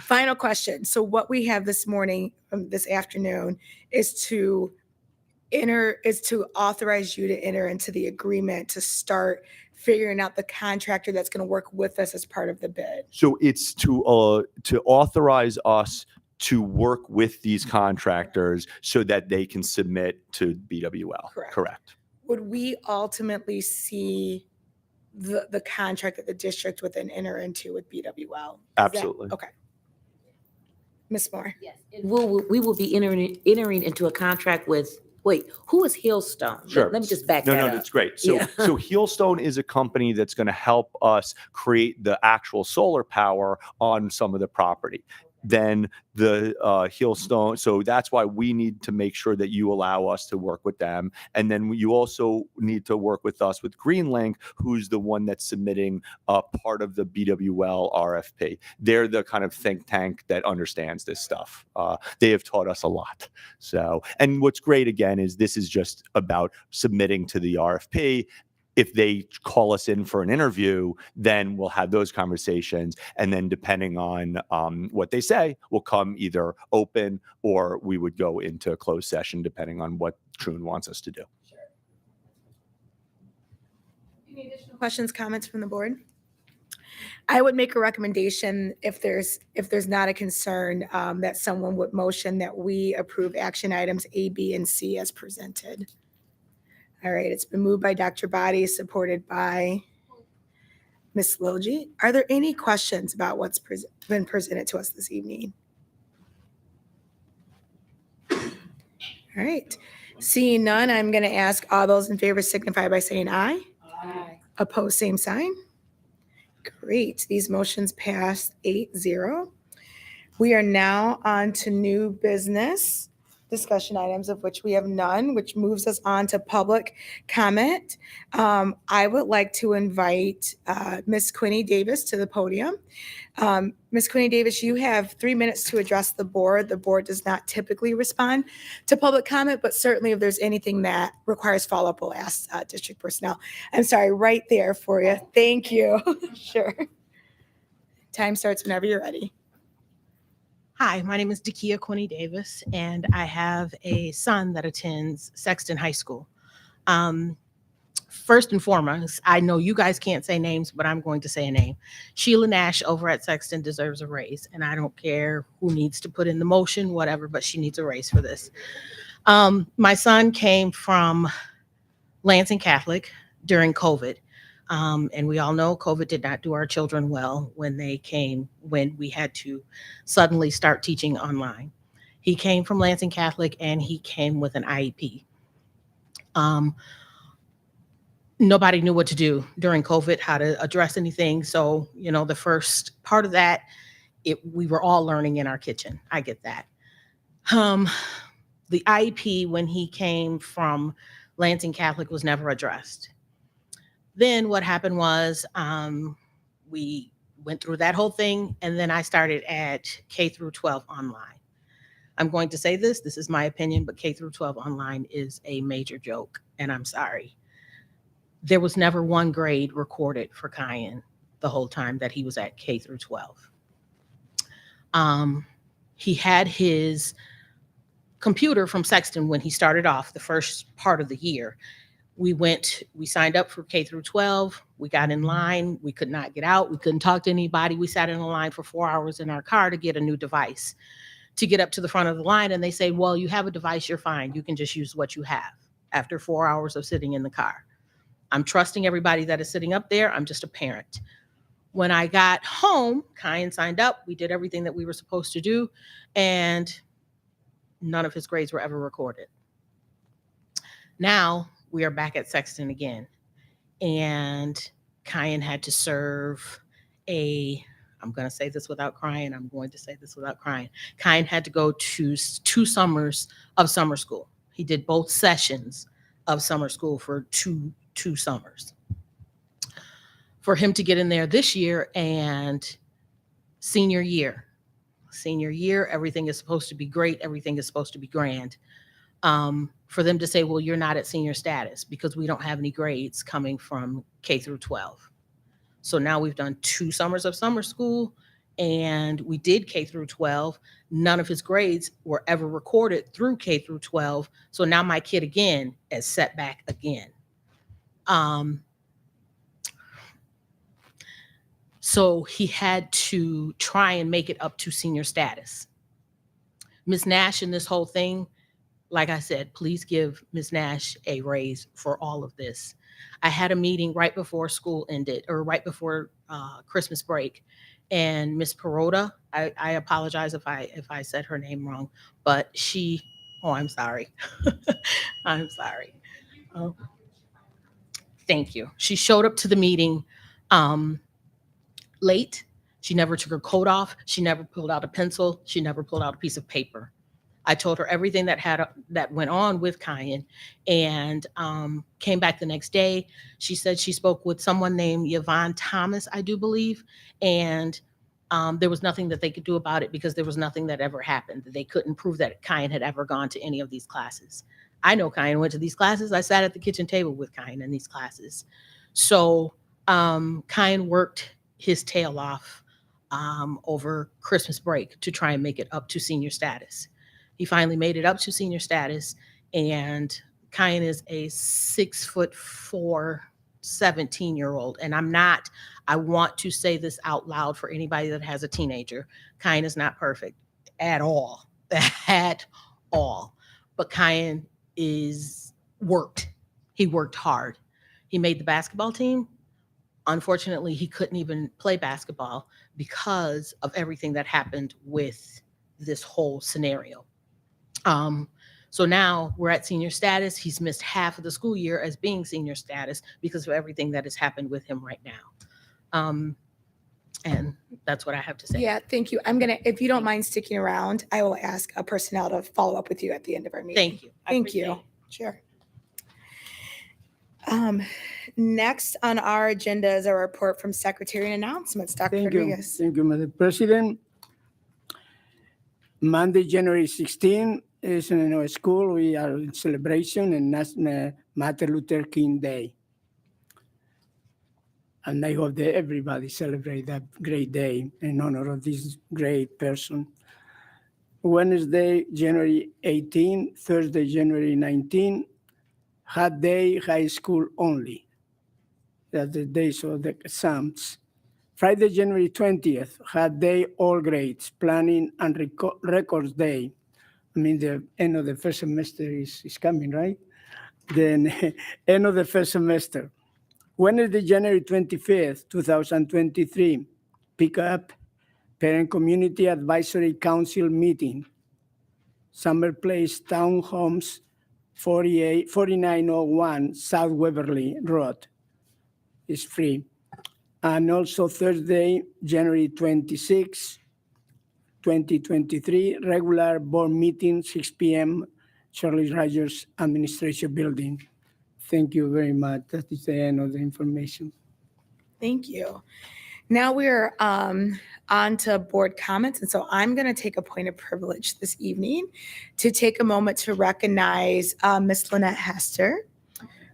Final question. So what we have this morning, this afternoon, is to authorize you to enter into the agreement to start figuring out the contractor that's going to work with us as part of the bid. So it's to authorize us to work with these contractors so that they can submit to BWL. Correct. Would we ultimately see the contract that the district would then enter into with BWL? Absolutely. Okay. Ms. Moore? Yes. We will be entering into a contract with, who is Hillstone? Sure. Let me just back that up. No, that's great. So, Yeah. so Hillstone is a company that's going to help us create the actual solar power on some of the property. Then the Hillstone, so that's why we need to make sure that you allow us to work with them. And then you also need to work with us with Greenlink, who's the one that's submitting part of the BWL RFP. They're the kind of think tank that understands this stuff. They have taught us a lot. So, and what's great again is this is just about submitting to the RFP. If they call us in for an interview, then we'll have those conversations. And then depending on what they say, we'll come either open or we would go into a closed session, depending on what Troon wants us to do. Sure. Any additional questions, comments from the board? I would make a recommendation if there's not a concern that someone would motion that we approve action items A, B, and C as presented. All right, it's been moved by Dr. Body, supported by Ms. Logie. Are there any questions about what's been presented to us this evening? All right, seeing none, I'm going to ask all those in favor signify by saying aye. Aye. Opposed, same sign. Great, these motions pass 8-0. We are now on to new business discussion items, of which we have none, which moves us on to public comment. I would like to invite Ms. Quinny Davis to the podium. Ms. Quinny Davis, you have 3 minutes to address the board. The board does not typically respond to public comment, but certainly if there's anything that requires follow-up, we'll ask district personnel. I'm sorry, right there for you. Thank you. Sure. Time starts whenever you're ready. Hi, my name is Dakia Quinny Davis, and I have a son that attends Sexton High School. First and foremost, I know you guys can't say names, but I'm going to say a name. Sheila Nash over at Sexton deserves a raise, and I don't care who needs to put in the motion, whatever, but she needs a raise for this. My son came from Lansing Catholic during COVID. And we all know COVID did not do our children well when we had to suddenly start teaching online. He came from Lansing Catholic and he came with an IEP. Nobody knew what to do during COVID, how to address anything. So, the first part of that, we were all learning in our kitchen. I get that. The IEP when he came from Lansing Catholic was never addressed. Then what happened was we went through that whole thing, and then I started at K through 12 online. I'm going to say this is my opinion, but K through 12 online is a major joke, and I'm sorry. There was never one grade recorded for Kyan the whole time that he was at K through 12. He had his computer from Sexton when he started off the first part of the year. We signed up for K through 12. We got in line. We could not get out. We couldn't talk to anybody. We sat in a line for 4 hours in our car to get a new device, to get up to the front of the line. And they say, well, you have a device, you're fine. You can just use what you have after 4 hours of sitting in the car. I'm trusting everybody that is sitting up there. I'm just a parent. When I got home, Kyan signed up. We did everything that we were supposed to do. And none of his grades were ever recorded. Now we are back at Sexton again. And Kyan had to serve I'm going to say this without crying. Kyan had to go to 2 summers of summer school. He did both sessions of summer school for two summers. For him to get in there this year and senior year, everything is supposed to be great. Everything is supposed to be grand. For them to say, well, you're not at senior status because we don't have any grades coming from K through 12. So now we've done 2 summers of summer school and we did K through 12. None of his grades were ever recorded through K through 12. So now my kid again is set back again. So he had to try and make it up to senior status. Ms. Nash in this whole thing, like I said, please give Ms. Nash a raise for all of this. I had a meeting right before school ended, or right before Christmas break, and Ms. Perota, I apologize if I said her name wrong, but I'm sorry. I'm sorry. Oh, thank you. She showed up to the meeting late. She never took her coat off. She never pulled out a pencil. She never pulled out a piece of paper. I told her everything that went on with Kyan, and came back the next day. She said she spoke with someone named Yvonne Thomas, I do believe, and there was nothing that they could do about it because there was nothing that ever happened. They couldn't prove that Kyan had ever gone to any of these classes. I know Kyan went to these classes. I sat at the kitchen table with Kyan in these classes. So Kyan worked his tail off over Christmas break to try and make it up to senior status. He finally made it up to senior status, and Kyan is a 6'4", 17-year-old. And I want to say this out loud for anybody that has a teenager. Kyan is not perfect at all, at all. But Kyan he worked hard. He made the basketball team. Unfortunately, he couldn't even play basketball because of everything that happened with this whole scenario. So now we're at senior status. He's missed half of the school year as being senior status because of everything that has happened with him right now. And that's what I have to say. Yeah, thank you. If you don't mind sticking around, I will ask a personnel to follow up with you at the end of our meeting. Thank you. Thank you. Sure. Next on our agenda is a report from Secretary and Announcements. Dr. Rodriguez. Thank you, Madam President. Monday, January 16 is in our school. We are in celebration and National Martin Luther King Day. And I hope that everybody celebrate that great day in honor of this great person. Wednesday, January 18, Thursday, January 19, hot day, high school only. That's the days of the exams. Friday, January 20th, hot day, all grades, planning and records day. I mean, the end of the first semester is coming, right? Then end of the first semester. Wednesday, January 25th, 2023, pick up Parent Community Advisory Council meeting, Summer Place Townhomes, 4901 South Waverly Road. Is free. And also Thursday, January 26, 2023, regular board meeting, 6 p.m., Charlie Rogers Administration Building. Thank you very much. That is the end of the information. Thank you. Now we're on to board comments. And so I'm going to take a point of privilege this evening to take a moment to recognize Miss Lynette Hester,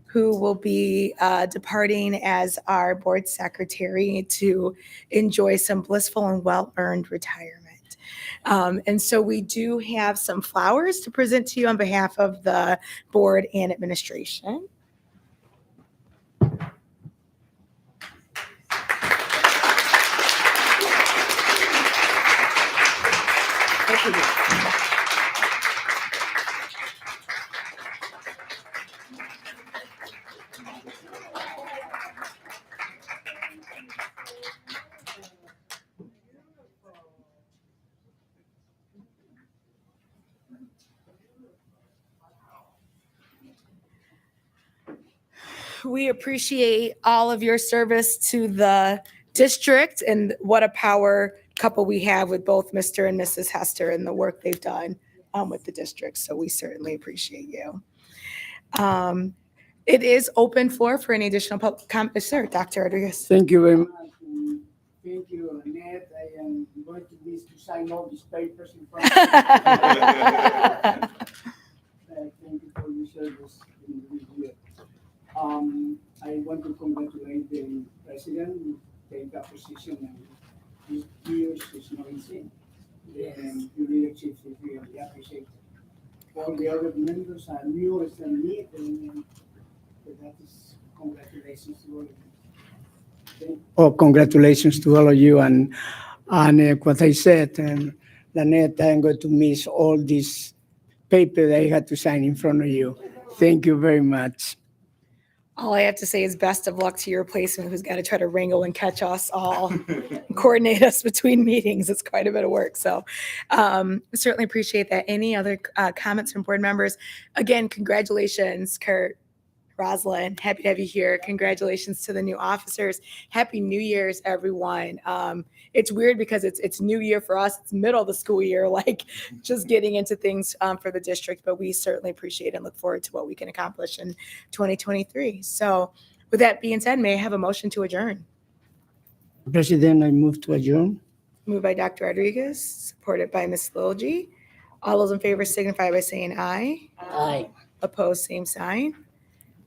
who will be departing as our board secretary to enjoy some blissful and well-earned retirement. And so we do have some flowers to present to you on behalf of the board and administration. We appreciate all of your service to the district, and what a power couple we have with both Mr. and Mrs. Hester and the work they've done with the district. So we certainly appreciate you. It is open floor for any additional public comment. Sir, Dr. Rodriguez. Thank you very much. Thank you, Annette. I am going to miss to sign all these papers in front of you. Thank you for your service in this year. I want to congratulate the president who take that position, and this year is not easy. And your leadership is really appreciated. All the other members are new as than me, and that is congratulations to all of you. Okay. Oh, congratulations to all of you, and what I said, and Lynette, I'm going to miss all this paper that I had to sign in front of you. Thank you very much. All I have to say is best of luck to your replacement, who's got to try to wrangle and catch us all, coordinate us between meetings. It's quite a bit of work. So certainly appreciate that. Any other comments from board members? Again, congratulations, Kurt, Rosalind. Happy to have you here. Congratulations to the new officers. Happy New Year's, everyone. It's weird because it's New Year for us. It's middle of the school year, like just getting into things for the district, but we certainly appreciate and look forward to what we can accomplish in 2023. So with that being said, may I have a motion to adjourn? President, I move to adjourn. Moved by Dr. Rodriguez, supported by Ms. Lilji. All those in favor signify by saying aye. Aye. Opposed, same sign.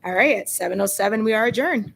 All right, at 7:07, we are adjourned.